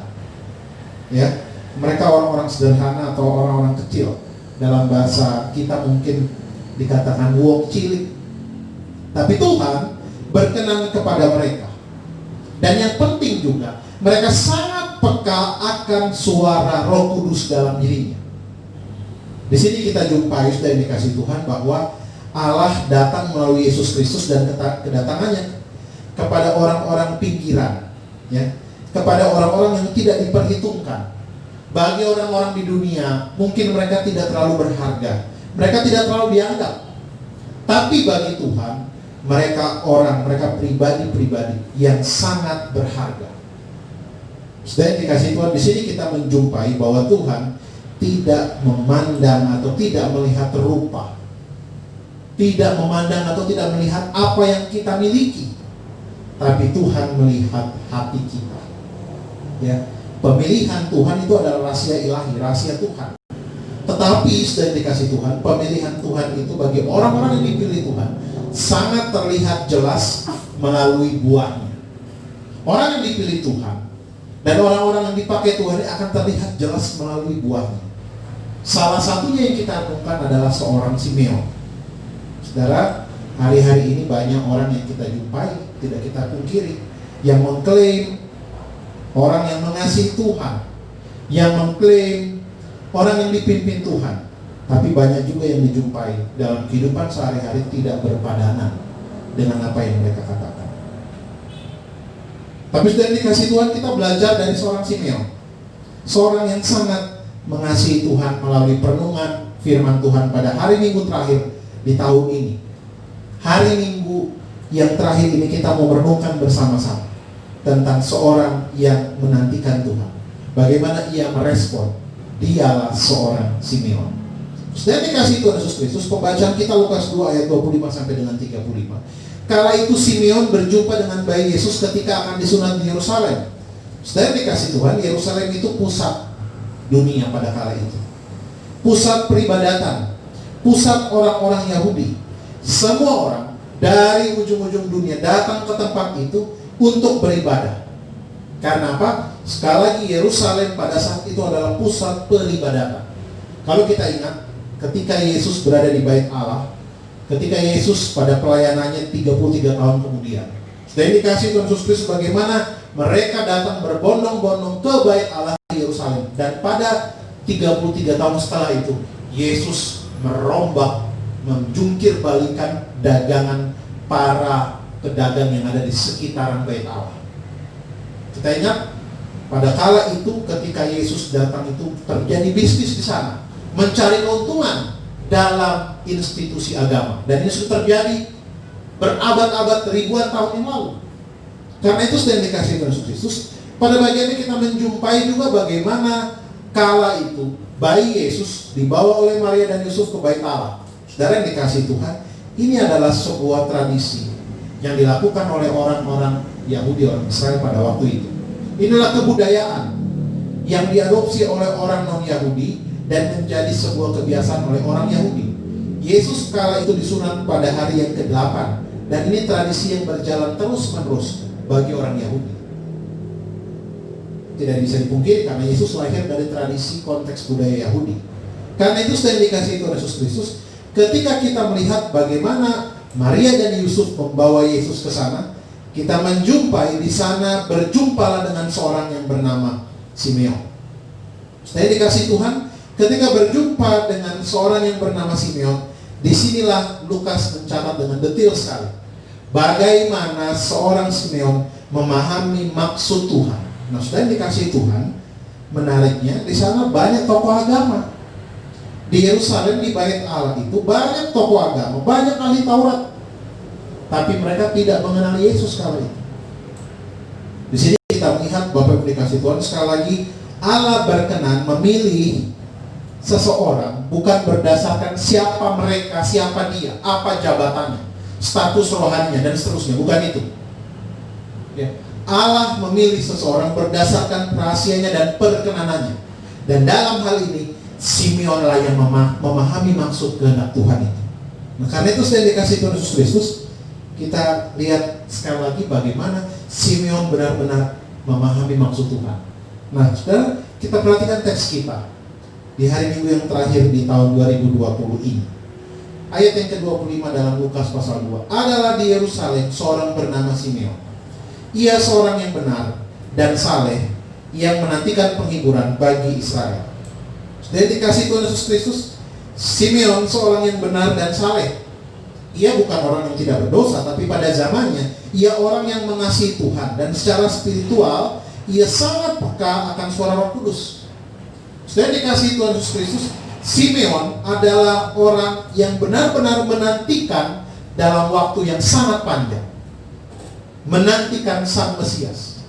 Ya, mereka orang-orang sederhana atau orang-orang kecil. Dalam bahasa kita mungkin dikatakan wong cilik. Tapi Tuhan berkenan kepada mereka. Dan yang penting juga, mereka sangat peka akan suara Roh Kudus dalam dirinya. Di sini kita jumpai, sudah dikasih Tuhan, bahwa Allah datang melalui Yesus Kristus dan kedatangannya kepada orang-orang pinggiran, ya, kepada orang-orang yang tidak diperhitungkan. Bagi orang-orang di dunia, mungkin mereka tidak terlalu berharga, mereka tidak terlalu dianggap. Tapi bagi Tuhan, mereka pribadi-pribadi yang sangat berharga. Sudah dikasih Tuhan, di sini kita menjumpai bahwa Tuhan tidak memandang atau tidak melihat rupa, tidak memandang atau tidak melihat apa yang kita miliki, tapi Tuhan melihat hati kita. Ya, pemilihan Tuhan itu adalah rahasia ilahi, rahasia Tuhan. Tetapi sudah dikasih Tuhan, pemilihan Tuhan itu bagi orang-orang yang dipilih Tuhan sangat terlihat jelas melalui buahnya. Orang yang dipilih Tuhan dan orang-orang yang dipakai Tuhan akan terlihat jelas melalui buahnya. Salah satunya yang kita renungkan adalah seorang Simeon. Saudara, hari-hari ini banyak orang yang kita jumpai, tidak kita pungkiri, yang mengklaim orang yang mengasihi Tuhan, yang mengklaim orang yang dipimpin Tuhan. Tapi banyak juga yang dijumpai dalam kehidupan sehari-hari tidak berpadanan dengan apa yang mereka katakan. Tapi sudah dikasih Tuhan, kita belajar dari seorang Simeon, seorang yang sangat mengasihi Tuhan melalui perenungan firman Tuhan pada hari Minggu terakhir di tahun ini. Hari Minggu yang terakhir ini kita mau merenungkan bersama-sama tentang seorang yang menantikan Tuhan. Bagaimana ia merespon, dialah seorang Simeon. Sudah dikasih Tuhan Yesus Kristus, pembacaan kita Lukas 2 ayat 25 sampai dengan 35. Kala itu Simeon berjumpa dengan bayi Yesus ketika akan disunat di Yerusalem. Sudah dikasih Tuhan, Yerusalem itu pusat dunia pada kala itu. Pusat peribadatan, pusat orang-orang Yahudi. Semua orang dari ujung-ujung dunia datang ke tempat itu untuk beribadah. Karena apa? Sekali lagi Yerusalem pada saat itu adalah pusat peribadatan. Kalau kita ingat, ketika Yesus berada di Bait Allah, ketika Yesus pada pelayanannya 33 tahun kemudian, sudah dikasih Tuhan Yesus Kristus bagaimana mereka datang berbondong-bondong ke Bait Allah di Yerusalem. Dan pada 33 tahun setelah itu, Yesus merombak, menjungkir balikan dagangan para pedagang yang ada di sekitaran Bait Allah. Kita ingat, pada kala itu ketika Yesus datang itu terjadi bisnis di sana, mencari keuntungan dalam institusi agama. Dan ini sudah terjadi berabad-abad, ribuan tahun yang lalu. Karena itu sudah dikasih Tuhan Yesus Kristus. Pada bagian ini kita menjumpai juga bagaimana kala itu bayi Yesus dibawa oleh Maria dan Yusuf ke Bait Allah. Saudara yang dikasih Tuhan, ini adalah sebuah tradisi yang dilakukan oleh orang-orang Yahudi, orang Israel pada waktu itu. Inilah kebudayaan yang diadopsi oleh orang non-Yahudi dan menjadi sebuah kebiasaan oleh orang Yahudi. Yesus kala itu disunat pada hari yang ke-8, dan ini tradisi yang berjalan terus-menerus bagi orang Yahudi. Tidak bisa dipungkiri karena Yesus lahir dari tradisi konteks budaya Yahudi. Karena itu sudah dikasih Tuhan Yesus Kristus. Ketika kita melihat bagaimana Maria dan Yusuf membawa Yesus ke sana, kita menjumpai di sana berjumpalah dengan seorang yang bernama Simeon. Saya dikasih Tuhan, ketika berjumpa dengan seorang yang bernama Simeon, disinilah Lukas mencatat dengan detail sekali bagaimana seorang Simeon memahami maksud Tuhan. Nah, sudah dikasih Tuhan, menariknya di sana banyak tokoh agama. Di Yerusalem, di Bait Allah itu banyak tokoh agama, banyak ahli Taurat. Tapi mereka tidak mengenal Yesus kala itu. Di sini kita melihat Bapak Ibu dikasih Tuhan, sekali lagi Allah berkenan memilih seseorang bukan berdasarkan siapa mereka, siapa dia, apa jabatannya, status rohaninya dan seterusnya, bukan itu. Ya. Allah memilih seseorang berdasarkan rahasianya dan perkenanannya. Dan dalam hal ini Simeonlah yang memahami maksud kehendak Tuhan itu. Nah, karena itu saya dikasih Tuhan Yesus Kristus, kita lihat sekali lagi bagaimana Simeon benar-benar memahami maksud Tuhan. Nah, saudara, kita perhatikan teks kita di hari Minggu yang terakhir di tahun 2020 ini. Ayat yang ke-25 dalam Lukas pasal 2. Adalah di Yerusalem seorang bernama Simeon. Ia seorang yang benar dan saleh, yang menantikan penghiburan bagi Israel. Sudah dikasih Tuhan Yesus Kristus, Simeon seorang yang benar dan saleh. Ia bukan orang yang tidak berdosa, tapi pada zamannya ia orang yang mengasihi Tuhan, dan secara spiritual ia sangat peka akan suara Roh Kudus. Sudah dikasih Tuhan Yesus Kristus, Simeon adalah orang yang benar-benar menantikan dalam waktu yang sangat panjang, menantikan Sang Mesias,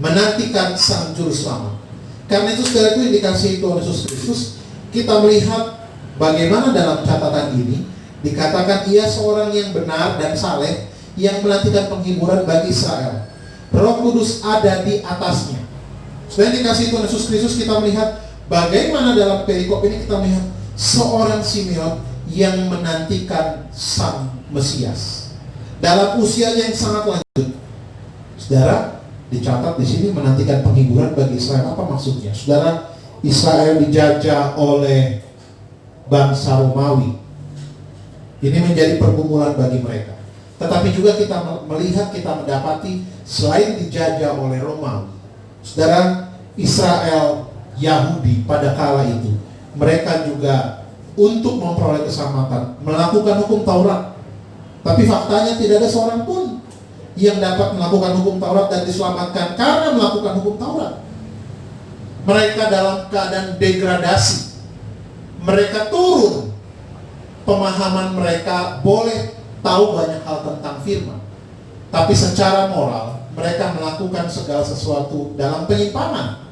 menantikan Sang Juru Selamat. Karena itu setelah itu dikasih Tuhan Yesus Kristus, kita melihat bagaimana dalam catatan ini dikatakan ia seorang yang benar dan saleh, yang menantikan penghiburan bagi Israel. Roh Kudus ada di atasnya. Setelah dikasih Tuhan Yesus Kristus, kita melihat bagaimana dalam perikop ini kita melihat seorang Simeon yang menantikan Sang Mesias dalam usianya yang sangat lanjut. Saudara, dicatat di sini menantikan penghiburan bagi Israel. Apa maksudnya? Saudara, Israel dijajah oleh bangsa Romawi. Ini menjadi pergumulan bagi mereka. Tetapi juga kita melihat, kita mendapati selain dijajah oleh Romawi, saudara, Israel Yahudi pada kala itu, mereka juga untuk memperoleh keselamatan melakukan hukum Taurat. Tapi faktanya tidak ada seorang pun yang dapat melakukan hukum Taurat dan diselamatkan karena melakukan hukum Taurat. Mereka dalam keadaan degradasi. Mereka turun. Pemahaman mereka boleh tahu banyak hal tentang firman, tapi secara moral mereka melakukan segala sesuatu dalam penyimpangan.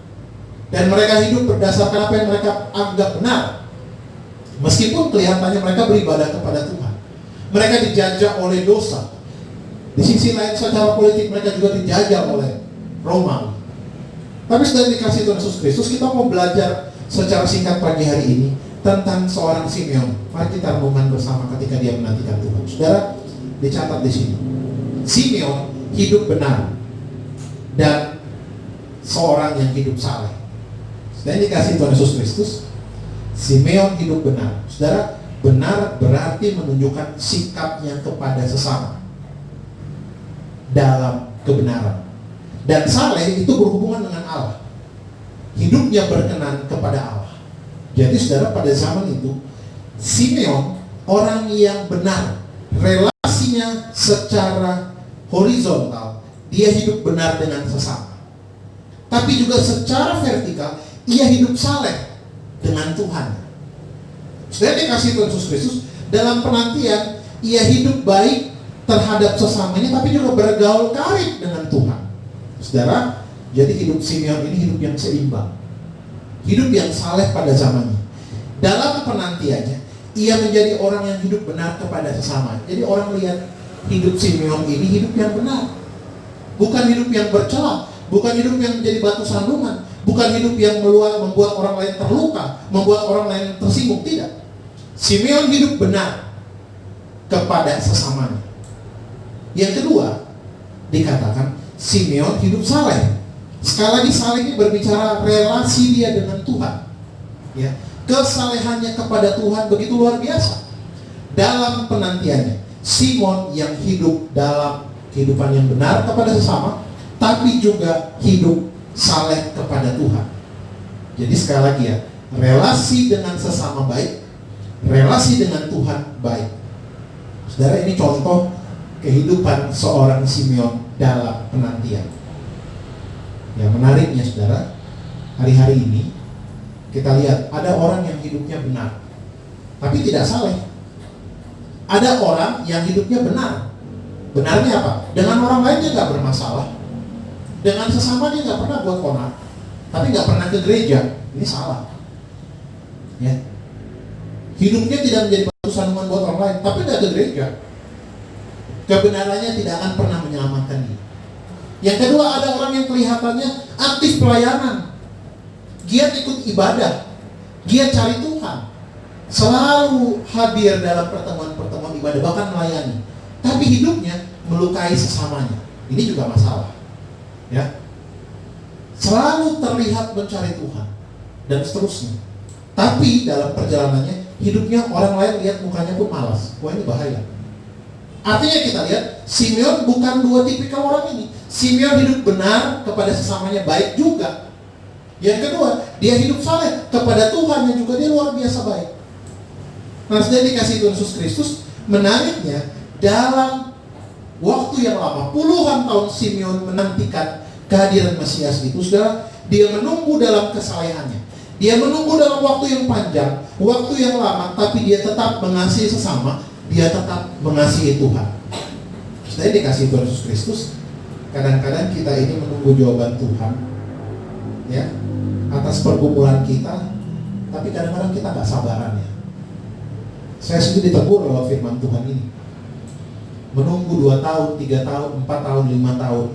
Dan mereka hidup berdasarkan apa yang mereka anggap benar. Meskipun kelihatannya mereka beribadah kepada Tuhan. Mereka dijajah oleh dosa. Di sisi lain secara politik mereka juga dijajah oleh Romawi. Tapi sudah dikasih Tuhan Yesus Kristus, kita mau belajar secara singkat pagi hari ini tentang seorang Simeon. Mari kita renungkan bersama ketika dia menantikan Tuhan. Saudara, dicatat di sini. Simeon hidup benar dan seorang yang hidup saleh. Dan dikasih Tuhan Yesus Kristus, Simeon hidup benar. Saudara, benar berarti menunjukkan sikapnya kepada sesama dalam kebenaran. Dan saleh itu berhubungan dengan Allah. Hidupnya berkenan kepada Allah. Jadi saudara, pada zaman itu Simeon orang yang benar. Relasinya secara horizontal, dia hidup benar dengan sesama. Tapi juga secara vertikal, ia hidup saleh dengan Tuhan. Sudah dikasih Tuhan Yesus Kristus, dalam penantian ia hidup baik terhadap sesamanya, tapi juga bergaul karib dengan Tuhan. Saudara, jadi hidup Simeon ini hidup yang seimbang, hidup yang saleh pada zamannya. Dalam penantiannya, ia menjadi orang yang hidup benar kepada sesama. Jadi orang lihat hidup Simeon ini hidup yang benar, bukan hidup yang bercela, bukan hidup yang menjadi batu sandungan, bukan hidup yang membuat orang lain terluka, membuat orang lain tersinggung. Tidak. Simeon hidup benar kepada sesamanya. Yang kedua, dikatakan Simeon hidup saleh. Sekali lagi, saleh ini berbicara relasi dia dengan Tuhan. Ya, kesalehannya kepada Tuhan begitu luar biasa. Dalam penantiannya, Simeon yang hidup dalam kehidupan yang benar kepada sesama, tapi juga hidup saleh kepada Tuhan. Jadi sekali lagi ya, relasi dengan sesama baik, relasi dengan Tuhan baik. Saudara, ini contoh kehidupan seorang Simeon dalam penantian. Yang menariknya saudara, hari-hari ini kita lihat ada orang yang hidupnya benar, tapi tidak saleh. Ada orang yang hidupnya benar. Benarnya apa? Dengan orang lainnya gak bermasalah, dengan sesama dia gak pernah buat onar, tapi gak pernah ke gereja. Ini salah ya. Hidupnya tidak menjadi batu sandungan buat orang lain, tapi gak ke gereja. Kebenarannya tidak akan pernah menyelamatkan dia. Yang kedua, ada orang yang kelihatannya aktif pelayanan, giat ikut ibadah, giat cari Tuhan, selalu hadir dalam pertemuan-pertemuan ibadah, bahkan melayani, tapi hidupnya melukai sesamanya. Ini juga masalah ya. Selalu terlihat mencari Tuhan dan seterusnya, tapi dalam perjalanannya hidupnya orang lain lihat mukanya pun malas. Wah, ini bahaya. Artinya kita lihat Simeon bukan dua tipikal orang ini. Simeon hidup benar kepada sesamanya baik juga. Yang kedua, dia hidup saleh kepada Tuhan yang juga dia luar biasa baik. Nah, sudah dikasih Tuhan Yesus Kristus. Menariknya, dalam waktu yang lama, puluhan tahun Simeon menantikan kehadiran Mesias itu. Saudara, dia menunggu dalam kesalehannya. Dia menunggu dalam waktu yang panjang, waktu yang lama, tapi dia tetap mengasihi sesama. Dia tetap mengasihi Tuhan. Setelah dikasih Tuhan Yesus Kristus, kadang-kadang kita ini menunggu jawaban Tuhan ya atas pergumulan kita, tapi kadang-kadang kita gak sabaran ya. Saya sendiri ditegur lewat firman Tuhan ini. Menunggu 2 tahun, 3 tahun, 4 tahun, 5 tahun,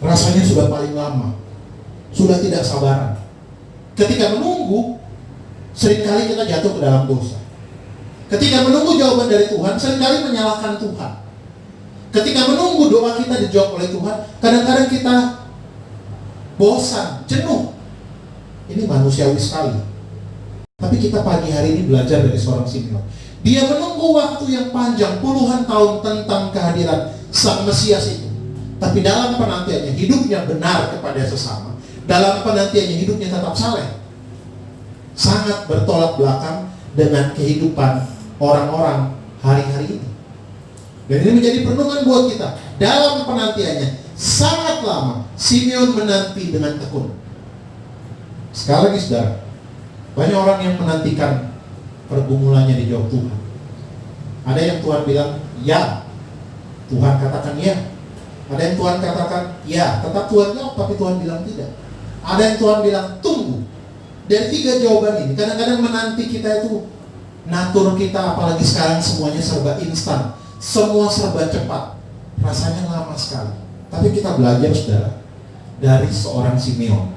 rasanya sudah paling lama, sudah tidak sabaran. Ketika menunggu, seringkali kita jatuh ke dalam dosa. Ketika menunggu jawaban dari Tuhan, seringkali menyalahkan Tuhan. Ketika menunggu doa kita dijawab oleh Tuhan, kadang-kadang kita bosan, jenuh. Ini manusiawi sekali. Tapi kita pagi hari ini belajar dari seorang Simeon. Dia menunggu waktu yang panjang, puluhan tahun tentang kehadiran Sang Mesias itu. Tapi dalam penantiannya, hidupnya benar kepada sesama. Dalam penantiannya, hidupnya tetap saleh. Sangat bertolak belakang dengan kehidupan orang-orang hari-hari ini. Dan ini menjadi perenungan buat kita. Dalam penantiannya sangat lama, Simeon menanti dengan tekun. Sekali lagi saudara, banyak orang yang menantikan pergumulannya dijawab Tuhan. Ada yang Tuhan bilang ya, Tuhan katakan ya, Ada yang Tuhan katakan, ya, tetap Tuhan jawab, tapi Tuhan bilang tidak. Ada yang Tuhan bilang, tunggu. Dari 3 jawaban ini, kadang-kadang menanti kita itu, natur kita, apalagi sekarang semuanya serba instan, semua serba cepat, rasanya lama sekali. Tapi kita belajar, saudara, dari seorang Simeon,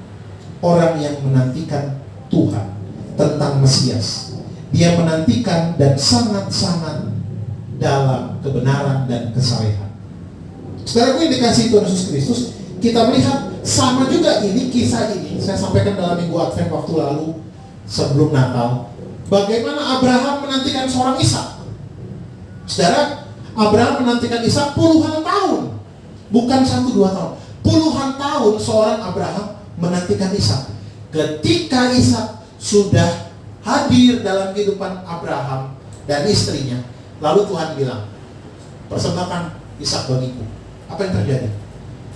orang yang menantikan Tuhan tentang Mesias. Dia menantikan dan sangat-sangat dalam kebenaran dan kesalehan. Saudara, yang dikasih Tuhan Yesus Kristus, kita melihat sama juga ini, kisah ini saya sampaikan dalam minggu Advent waktu lalu sebelum Natal. Bagaimana Abraham menantikan seorang Ishak. Saudara, Abraham menantikan Ishak puluhan tahun, bukan 1-2 tahun. Puluhan tahun seorang Abraham menantikan Ishak. Ketika Ishak sudah hadir dalam kehidupan Abraham dan istrinya, lalu Tuhan bilang, persembahkan Ishak bagiku. Apa yang terjadi?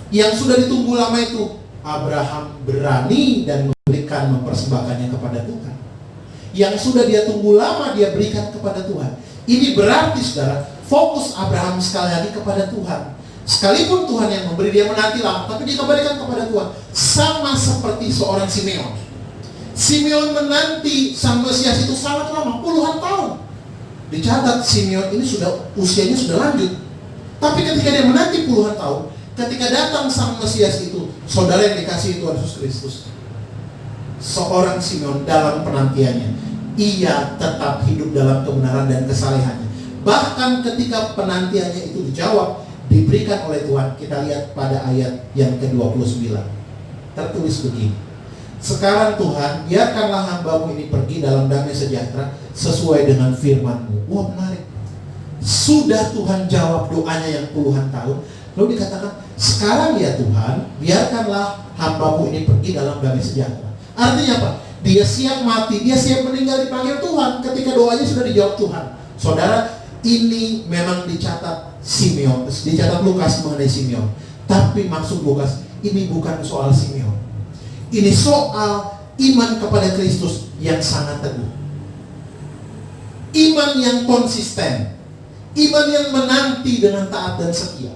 Yang sudah ditunggu lama itu, Abraham berani dan mempersembahkannya kepada Tuhan. Yang sudah dia tunggu lama, dia berikan kepada Tuhan. Ini berarti, saudara, fokus Abraham sekali lagi kepada Tuhan. Sekalipun Tuhan yang memberi, dia menanti lama, tapi dikembalikan kepada Tuhan. Sama seperti seorang Simeon. Simeon menanti Sang Mesias itu sangat lama, puluhan tahun. Dicatat Simeon ini usianya sudah lanjut. Tapi ketika dia menanti puluhan tahun, ketika datang Sang Mesias itu, saudara yang dikasihi Tuhan Yesus Kristus, seorang Simeon dalam penantiannya, ia tetap hidup dalam kebenaran dan kesalehannya. Bahkan ketika penantiannya itu dijawab, diberikan oleh Tuhan, kita lihat pada ayat yang ke-29. Tertulis begini, sekarang Tuhan, biarkanlah hamba-Mu ini pergi dalam damai sejahtera sesuai dengan firman-Mu. Wah, menarik. Sudah Tuhan jawab doanya yang puluhan tahun, lalu dikatakan, sekarang ya Tuhan, biarkanlah hamba-Mu ini pergi dalam damai sejahtera. Artinya apa? Dia siap mati, dia siap meninggal dipanggil Tuhan ketika doanya sudah dijawab Tuhan. Saudara, ini memang dicatat Simeon, dicatat Lukas mengenai Simeon. Tapi maksud Lukas, ini bukan soal Simeon. Ini soal iman kepada Kristus yang sangat teguh. Iman yang konsisten. Iman yang menanti dengan taat dan setia.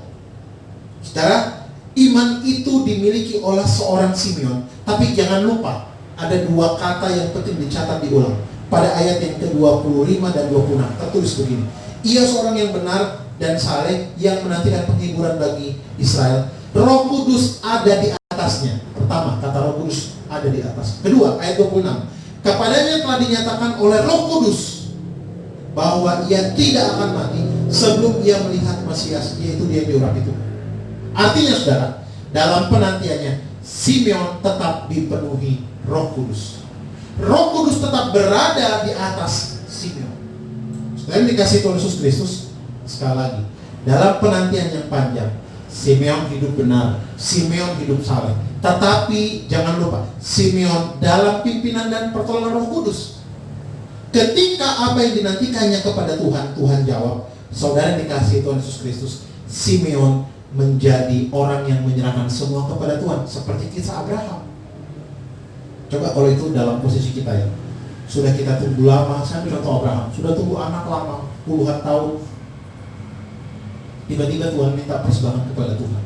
Saudara, iman itu dimiliki oleh seorang Simeon. Tapi jangan lupa, ada 2 kata yang penting dicatat diulang. Pada ayat yang ke-25 dan 26 tertulis begini, ia seorang yang benar dan saleh yang menantikan penghiburan bagi Israel. Roh Kudus ada di atasnya. Pertama, kata Roh Kudus ada di atas. Kedua, ayat 26, kepadanya telah dinyatakan oleh Roh Kudus bahwa ia tidak akan mati sebelum ia melihat Mesias, yaitu dia yang diurapi itu. Artinya, saudara, dalam penantiannya Simeon tetap dipenuhi Roh Kudus. Roh Kudus tetap berada di atas Simeon. Saudara dikasih Tuhan Yesus Kristus, sekali lagi, dalam penantian yang panjang, Simeon hidup benar, Simeon hidup saleh. Tetapi jangan lupa, Simeon dalam pimpinan dan pertolongan Roh Kudus. Ketika apa yang dinantikannya kepada Tuhan, Tuhan jawab. Saudara dikasih Tuhan Yesus Kristus, Simeon menjadi orang yang menyerahkan semua kepada Tuhan, seperti kisah Abraham. Coba kalau itu dalam posisi kita ya, sudah kita tunggu lama, saya ambil contoh Abraham, sudah tunggu anak lama, puluhan tahun, tiba-tiba Tuhan minta persembahan kepada Tuhan.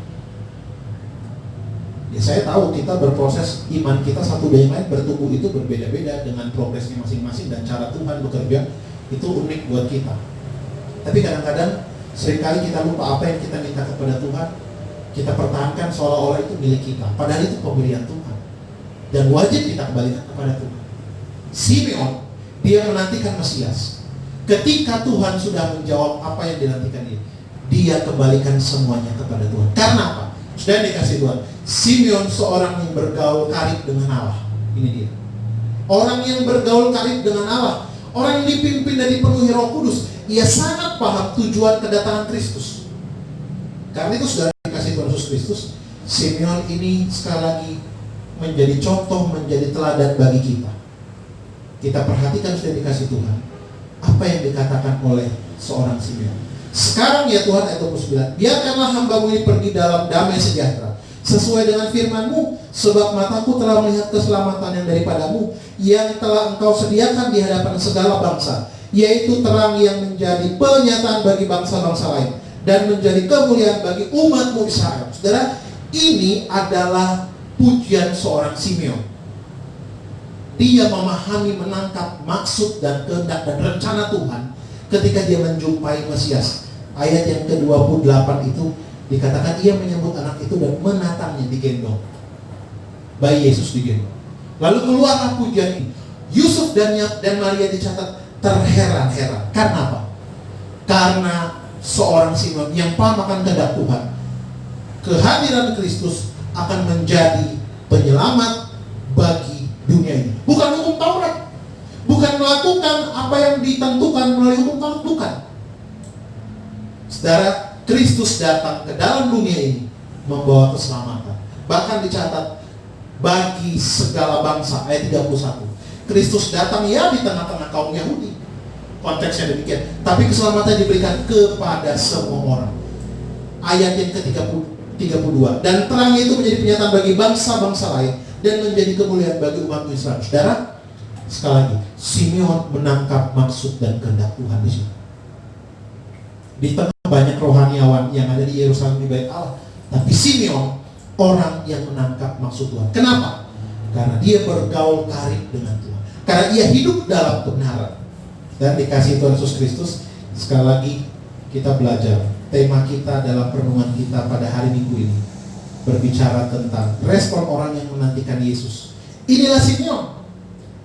Ya saya tahu kita berproses, iman kita satu dengan yang lain bertumbuh itu berbeda-beda dengan progresnya masing-masing, dan cara Tuhan bekerja itu unik buat kita. Tapi kadang-kadang seringkali kita lupa apa yang kita minta kepada Tuhan, kita pertahankan seolah-olah itu milik kita, padahal itu pemberian Tuhan dan wajib kita kembalikan kepada Tuhan. Simeon, dia menantikan Mesias. Ketika Tuhan sudah menjawab apa yang dinantikan dia kembalikan semuanya kepada Tuhan. Karena apa? Sudah dikasih Tuhan. Simeon seorang yang bergaul karib dengan Allah. Ini dia. Orang yang bergaul karib dengan Allah, orang yang dipimpin dan dipenuhi Roh Kudus, ia sangat paham tujuan kedatangan Kristus. Karena itu sudah dikasih Tuhan Yesus Kristus, Simeon ini sekali lagi menjadi contoh, menjadi teladan bagi kita. Kita perhatikan sudah dikasih Tuhan, apa yang dikatakan oleh seorang Simeon. Sekarang ya Tuhan, ayat 29, biarkanlah hamba-Mu ini pergi dalam damai sejahtera sesuai dengan firman-Mu, sebab mataku telah melihat keselamatan yang daripadamu, yang telah Engkau sediakan di hadapan segala bangsa, yaitu terang yang menjadi penyataan bagi bangsa-bangsa lain, dan menjadi kemuliaan bagi umatmu Israel. Saudara, ini adalah pujian seorang Simeon. Dia memahami, menangkap maksud dan kehendak dan rencana Tuhan ketika dia menjumpai Mesias. Ayat yang ke-28 itu dikatakan ia menyambut anak itu dan menatangnya digendong. Bayi Yesus digendong. Lalu keluarlah pujian ini. Yusuf dan Maria dicatat terheran-heran. Karena apa? Karena seorang Simeon yang paham akan kehendak Tuhan, kehadiran Kristus akan menjadi penyelamat bagi dunia ini. Bukan hukum Taurat, bukan melakukan apa yang ditentukan melalui hukum Taurat, bukan. Saudara, Kristus datang ke dalam dunia ini membawa keselamatan. Bahkan dicatat bagi segala bangsa, ayat 31. Kristus datang ya di tengah-tengah kaum Yahudi. Konteksnya demikian. Tapi keselamatan diberikan kepada semua orang. Ayat yang ke-32. Dan terangnya itu menjadi penyataan bagi bangsa-bangsa lain dan menjadi kemuliaan bagi umat Israel. Saudara, sekali lagi, Simeon menangkap maksud dan kehendak Tuhan di sini. Di tengah banyak rohaniawan yang ada di Yerusalem di Bait Allah, tapi Simeon orang yang menangkap maksud Tuhan. Kenapa? Karena dia bergaul karib dengan Tuhan. Karena ia hidup dalam kebenaran. Dan dikasih Tuhan Yesus Kristus, sekali lagi kita belajar. Tema kita dalam perenungan kita pada hari Minggu ini berbicara tentang respon orang yang menantikan Yesus. Inilah Simeon.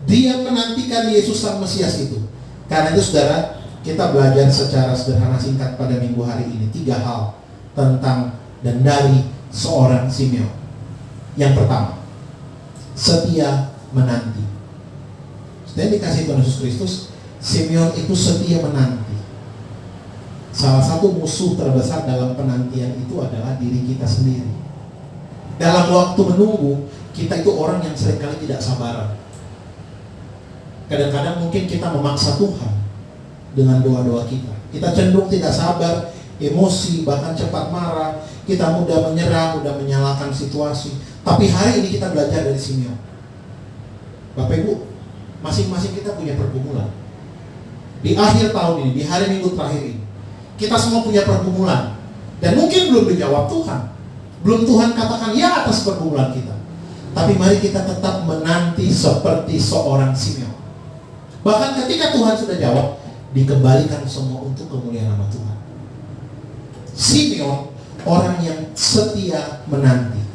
Dia menantikan Yesus Sang Mesias itu. Karena itu saudara, kita belajar secara sederhana singkat pada minggu hari ini 3 hal tentang dan dari seorang Simeon. Yang pertama, setia menanti. Setelah dikasih Tuhan Yesus Kristus, Simeon itu setia menanti. Salah satu musuh terbesar dalam penantian itu adalah diri kita sendiri. Dalam waktu menunggu, kita itu orang yang seringkali tidak sabaran. Kadang-kadang mungkin kita memaksa Tuhan dengan doa-doa kita. Kita cenderung tidak sabar, emosi, bahkan cepat marah. Kita mudah menyerah, mudah menyalahkan situasi. Tapi hari ini kita belajar dari Simeon. Bapak Ibu, masing-masing kita punya pergumulan. Di akhir tahun ini, di hari Minggu terakhir ini, kita semua punya pergumulan. Dan mungkin belum dijawab Tuhan. Belum Tuhan katakan ya atas pergumulan kita. Tapi mari kita tetap menanti seperti seorang Simeon. Bahkan ketika Tuhan sudah jawab, dikembalikan semua untuk kemuliaan nama Tuhan. Simeon, orang yang setia menanti.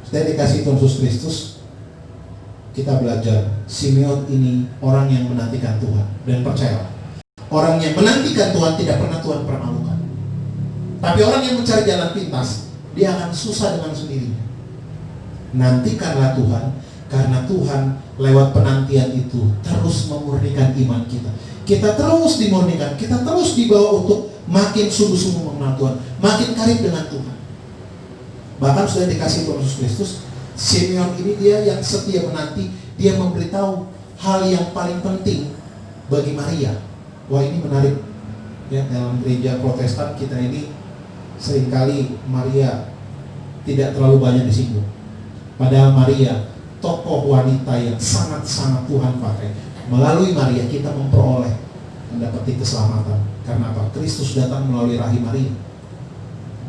Setelah dikasih Tuhan Yesus Kristus, kita belajar Simeon ini orang yang menantikan Tuhan. Dan percaya, orang yang menantikan Tuhan tidak pernah Tuhan permalukan. Tapi orang yang mencari jalan pintas, dia akan susah dengan sendirinya. Nantikanlah Tuhan, karena Tuhan lewat penantian itu terus memurnikan iman kita. Kita terus dimurnikan, kita terus dibawa untuk makin sungguh-sungguh mengenal Tuhan, makin karib dengan Tuhan. Bahkan sudah dikasih Tuhan Yesus Kristus, Simeon ini dia yang setia menanti. Dia memberitahu hal yang paling penting bagi Maria. Wah, ini menarik ya, dalam gereja Protestan kita ini seringkali Maria tidak terlalu banyak disinggung. Padahal Maria tokoh wanita yang sangat-sangat Tuhan pakai. Melalui Maria kita memperoleh mendapati keselamatan. Karena apa? Kristus datang melalui rahim Maria.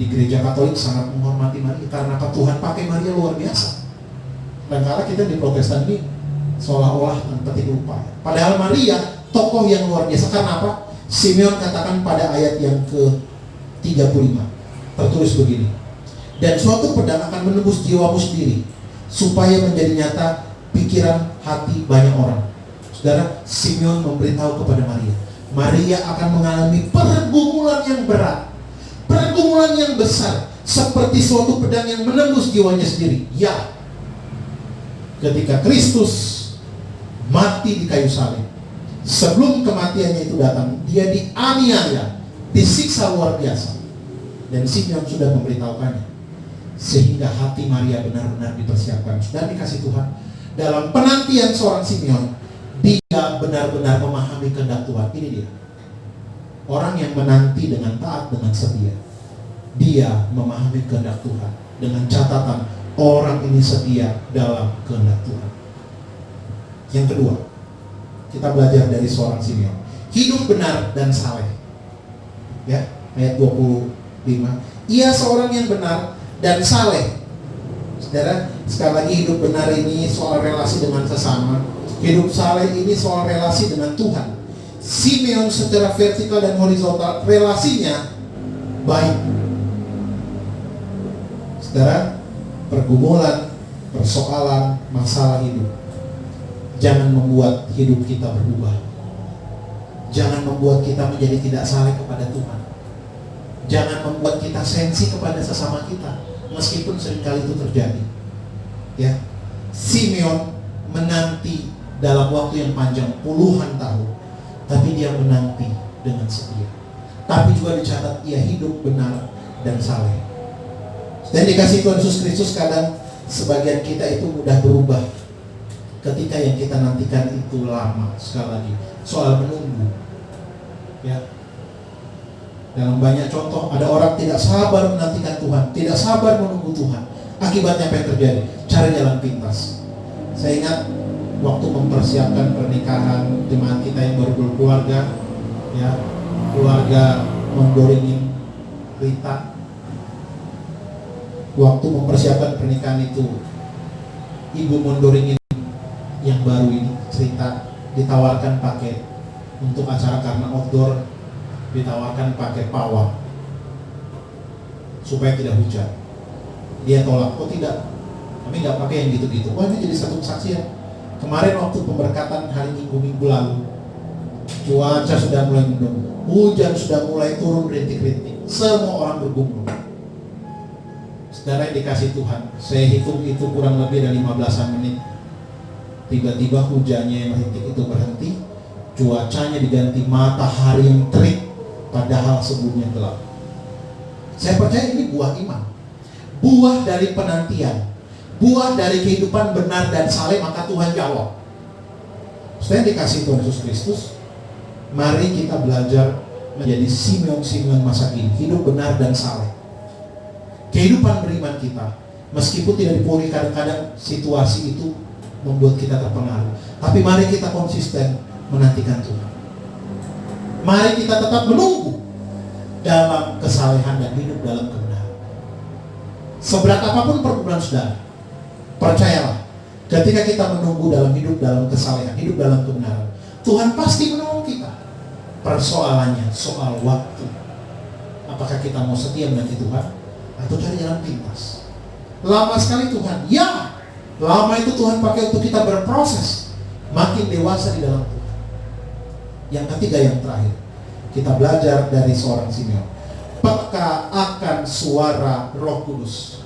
Di gereja Katolik sangat menghormati Maria. Karena apa? Tuhan pakai Maria luar biasa. Dan karena kita di Protestan ini seolah-olah petik lupa. Padahal Maria tokoh yang luar biasa. Karena apa? Simeon katakan pada ayat yang ke-35 tertulis begini. Dan suatu pedang akan menembus jiwamu sendiri, supaya menjadi nyata pikiran hati banyak orang. Saudara, Simeon memberitahu kepada Maria, Maria akan mengalami pergumulan yang berat, pergumulan yang besar, seperti suatu pedang yang menembus jiwanya sendiri. Ya, ketika Kristus mati di kayu salib, sebelum kematiannya itu datang, dia dianiaya, disiksa luar biasa. Dan Simeon sudah memberitahukannya, sehingga hati Maria benar-benar dipersiapkan. Dan dikasih Tuhan, dalam penantian seorang Simeon, dia benar-benar memahami kehendak Tuhan. Ini dia, orang yang menanti dengan taat, dengan setia. Dia memahami kehendak Tuhan dengan catatan orang ini setia dalam kehendak Tuhan. Yang kedua, kita belajar dari seorang Simeon, hidup benar dan saleh. Ya, ayat 25. Ia seorang yang benar dan saleh. Saudara, sekali lagi hidup benar ini soal relasi dengan sesama. Hidup saleh ini soal relasi dengan Tuhan. Simeon secara vertikal dan horizontal relasinya baik. Saudara, pergumulan, persoalan, masalah hidup jangan membuat hidup kita berubah. Jangan membuat kita menjadi tidak saleh kepada Tuhan. Jangan membuat kita sensi kepada sesama kita, meskipun seringkali itu terjadi. Ya, Simeon menanti dalam waktu yang panjang puluhan tahun, tapi dia menanti dengan setia. Tapi juga dicatat ia hidup benar dan saleh. Dan dikasih Tuhan Yesus Kristus, kadang sebagian kita itu mudah berubah ketika yang kita nantikan itu lama. Sekali lagi, soal menunggu. Ya, dalam banyak contoh ada orang tidak sabar menantikan Tuhan, tidak sabar menunggu Tuhan. Akibatnya apa yang terjadi? Cari jalan pintas. Saya ingat waktu mempersiapkan pernikahan jemaat kita yang baru berkeluarga, ya, keluarga mendoringin Rita. Waktu mempersiapkan pernikahan itu, ibu mendoringin yang baru ini cerita ditawarkan pakai untuk acara karena outdoor, ditawarkan pakai pawang supaya tidak hujan. Dia tolak, oh tidak, kami nggak pakai yang gitu-gitu. Wah, ini jadi satu kesaksian. Kemarin waktu pemberkatan hari Minggu lalu, cuaca sudah mulai mendung, hujan sudah mulai turun rintik-rintik, semua orang bergumul. Saudara yang dikasih Tuhan, saya hitung itu kurang lebih dari 15 menit. Tiba-tiba hujannya yang rintik itu berhenti, cuacanya diganti matahari yang terik, padahal sebelumnya gelap. Saya percaya ini buah iman, buah dari penantian, buah dari kehidupan benar dan saleh, maka Tuhan jawab. Saya dikasih Tuhan Yesus Kristus, mari kita belajar menjadi Simeon masa kini, hidup benar dan saleh. Kehidupan beriman kita, meskipun tidak dipulih, kadang-kadang situasi itu membuat kita terpengaruh, tapi mari kita konsisten menantikan Tuhan. Mari kita tetap menunggu dalam kesalehan dan hidup dalam kebenaran. Seberat apapun pergumulan saudara, percayalah, ketika kita menunggu dalam hidup dalam kesalehan, hidup dalam kebenaran, Tuhan pasti menolong kita. Persoalannya soal waktu. Apakah kita mau setia menanti Tuhan atau cari jalan pintas? Lama sekali Tuhan, ya, lama itu Tuhan pakai untuk kita berproses, makin dewasa di dalam Tuhan. Yang ketiga, yang terakhir, kita belajar dari seorang Simeon, peka akan suara Roh Kudus.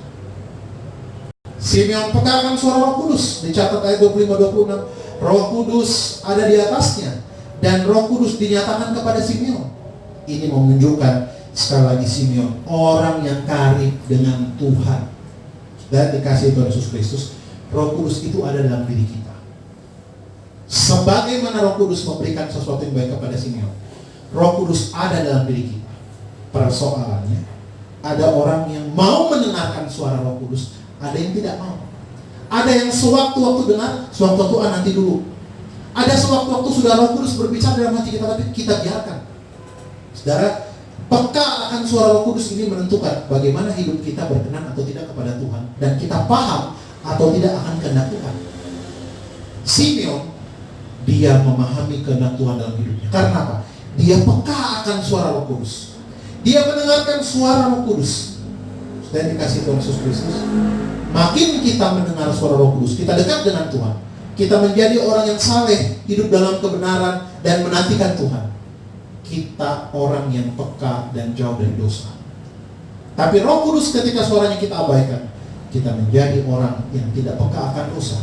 Simeon peka akan suara Roh Kudus, dicatat ayat 25-26. Roh Kudus ada di atasnya dan Roh Kudus dinyatakan kepada Simeon. Ini menunjukkan sekali lagi Simeon orang yang karib dengan Tuhan. Dan dikasih Tuhan Yesus Kristus, Roh Kudus itu ada dalam diri kita. Sebagaimana Roh Kudus memberikan sesuatu yang baik kepada Simeon, Roh Kudus ada dalam diri kita. Persoalannya, ada orang yang mau mendengarkan suara Roh Kudus, ada yang tidak mau. Ada yang sewaktu-waktu dengar, sewaktu-waktu nanti dulu. Ada sewaktu-waktu sudah Roh Kudus berbicara dalam hati kita, tapi kita biarkan. Saudara, peka akan suara Roh Kudus ini menentukan bagaimana hidup kita berkenan atau tidak kepada Tuhan, dan kita paham atau tidak akan kehendak Tuhan. Simeon, dia memahami kehendak Tuhan dalam hidupnya. Karena apa? Dia peka akan suara Roh Kudus. Dia mendengarkan suara Roh Kudus. Dan dikasih Tuhan Yesus Kristus, makin kita mendengar suara Roh Kudus, kita dekat dengan Tuhan, kita menjadi orang yang saleh, hidup dalam kebenaran dan menantikan Tuhan. Kita orang yang peka dan jauh dari dosa. Tapi Roh Kudus ketika suaranya kita abaikan, kita menjadi orang yang tidak peka akan dosa.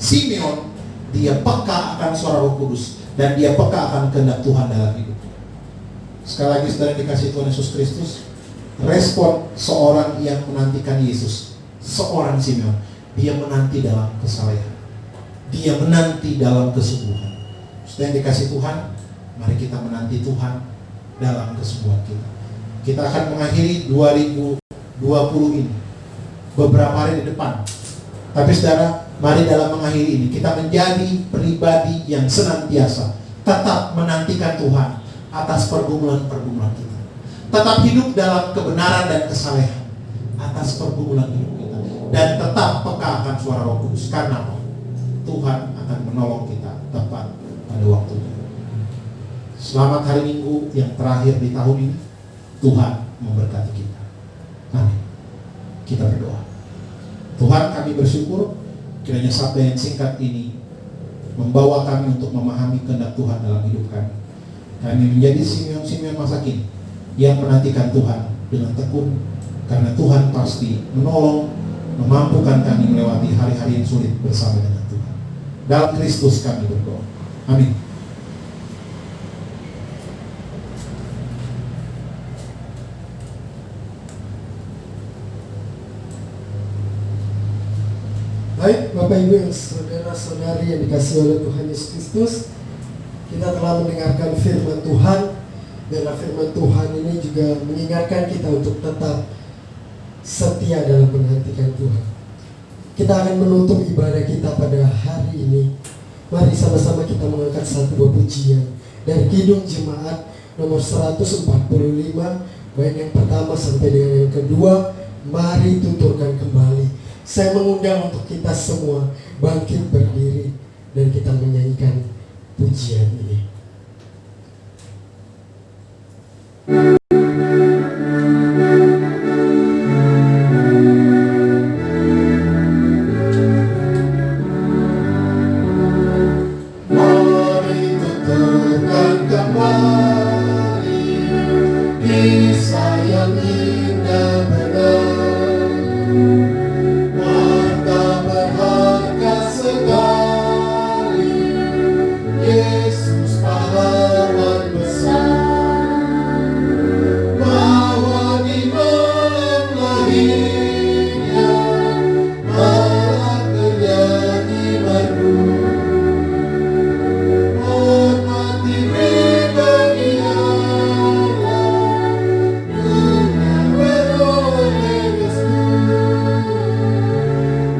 Simeon, dia peka akan suara Roh Kudus dan dia peka akan kehendak Tuhan dalam hidupnya. Sekali lagi saudara dikasih Tuhan Yesus Kristus, respon seorang yang menantikan Yesus, seorang Simeon, dia menanti dalam kesalehan, dia menanti dalam kesungguhan. Saudara yang dikasih Tuhan, mari kita menanti Tuhan dalam kesungguhan kita. Kita akan mengakhiri 2020 ini beberapa hari di depan. Tapi saudara, mari dalam mengakhiri ini kita menjadi pribadi yang senantiasa tetap menantikan Tuhan atas pergumulan-pergumulan kita. tetap hidup dalam kebenaran dan kesalehan atas pergumulan hidup kita, dan tetap peka akan suara Roh Kudus. Karena apa? Tuhan akan menolong kita tepat pada waktunya. Selamat hari Minggu yang terakhir di tahun ini. Tuhan memberkati kita. Amin. Kita berdoa. Tuhan, kami bersyukur kiranya sabda yang singkat ini membawa kami untuk memahami kehendak Tuhan dalam hidup kami. Kami menjadi Simeon-Simeon masa kini yang menantikan Tuhan dengan tekun, karena Tuhan pasti menolong, memampukan kami melewati hari-hari yang sulit bersama dengan Tuhan. Dalam Kristus kami berdoa. Amin. Baik, Bapak Ibu yang saudara-saudari yang dikasihi oleh Tuhan Yesus Kristus, kita telah mendengarkan firman Tuhan. Dan firman Tuhan ini juga mengingatkan kita untuk tetap setia dalam menantikan Tuhan. Kita akan menutup ibadah kita pada hari ini. Mari sama-sama kita mengangkat satu buah pujian dari Kidung Jemaat nomor 145, bait yang pertama sampai dengan yang kedua. Mari tuturkan kembali. Saya mengundang untuk kita semua bangkit berdiri dan kita menyanyikan pujian ini. Mari tuturkan kembali kisah yang indah benar. Yesus pahlawan besar, bahwa di malam lahirnya malah terjadi merdu. Hormati pribadi Allah, dunia beroleh restu.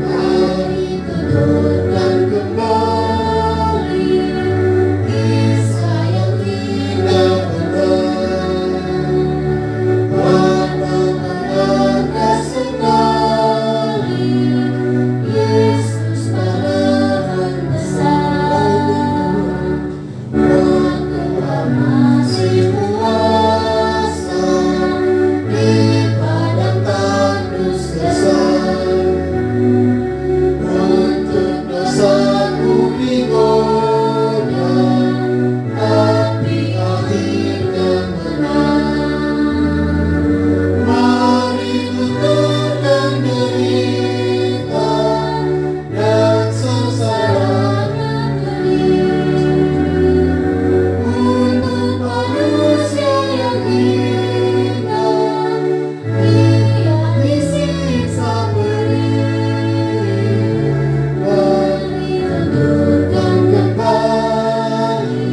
Mari tuturkan kembali kisah yang indah benar, warna berharga sekali, Yesus pahlawan besar. Tuhan masih kuasa di padang tandus besar, untuk dosaku digoda, tapi akhirnya menang. Mari tuturkan derita dan sengsara untuk manusia yang hina, dia disiksa pedih. Mari tuturkan kembali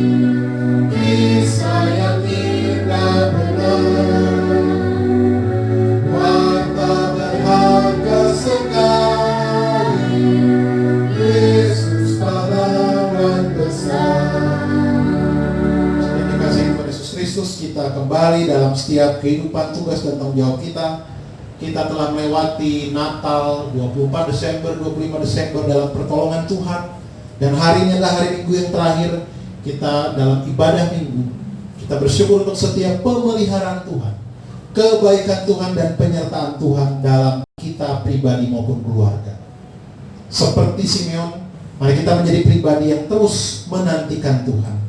kisah yang indah benar, warta berharga sekali, Yesus pahlawan besar. Yang dikasihi Tuhan Yesus Kristus, kita kembali dalam setiap kehidupan, tugas dan tanggung jawab kita. Kita telah melewati Natal 24 Desember, 25 Desember dalam pertolongan Tuhan. Dan hari ini adalah hari Minggu yang terakhir kita dalam ibadah Minggu. Kita bersyukur untuk setiap pemeliharaan Tuhan, kebaikan Tuhan dan penyertaan Tuhan dalam kita pribadi maupun keluarga. Seperti Simeon, mari kita menjadi pribadi yang terus menantikan Tuhan.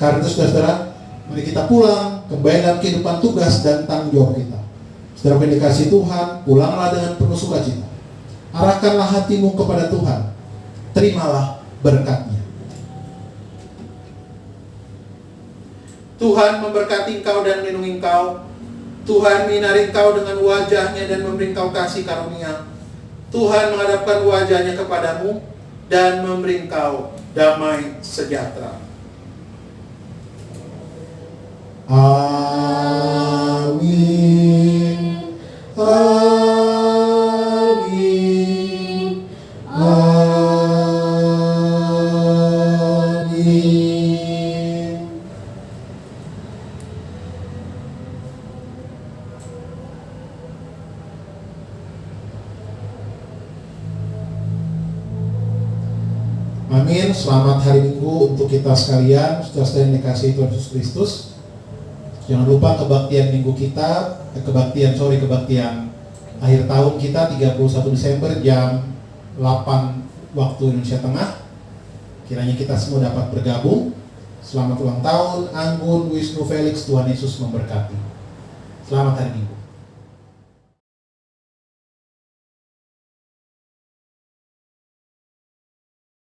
Karena itu saudara, mari kita pulang kembali dalam kehidupan tugas dan tanggung jawab kita. Saudara yang dikasihi Tuhan, pulanglah dengan penuh sukacita. Arahkanlah hatimu kepada Tuhan. Terimalah berkat-Nya. Tuhan memberkati engkau dan melindungi engkau. Tuhan menyinari engkau dengan wajah-Nya dan memberi engkau kasih karunia. Tuhan menghadapkan wajah-Nya kepadamu dan memberi engkau damai sejahtera. Amin. Amin. Amin. Amin. Selamat hari Minggu untuk kita sekalian, saudara-saudara yang dikasihi Tuhan Yesus Kristus. Jangan lupa kebaktian minggu kita, kebaktian akhir tahun kita 31 Desember jam 8 waktu Indonesia Tengah. Kiranya kita semua dapat bergabung. Selamat ulang tahun Anggun Wisnu Felix, Tuhan Yesus memberkati. Selamat hari Minggu.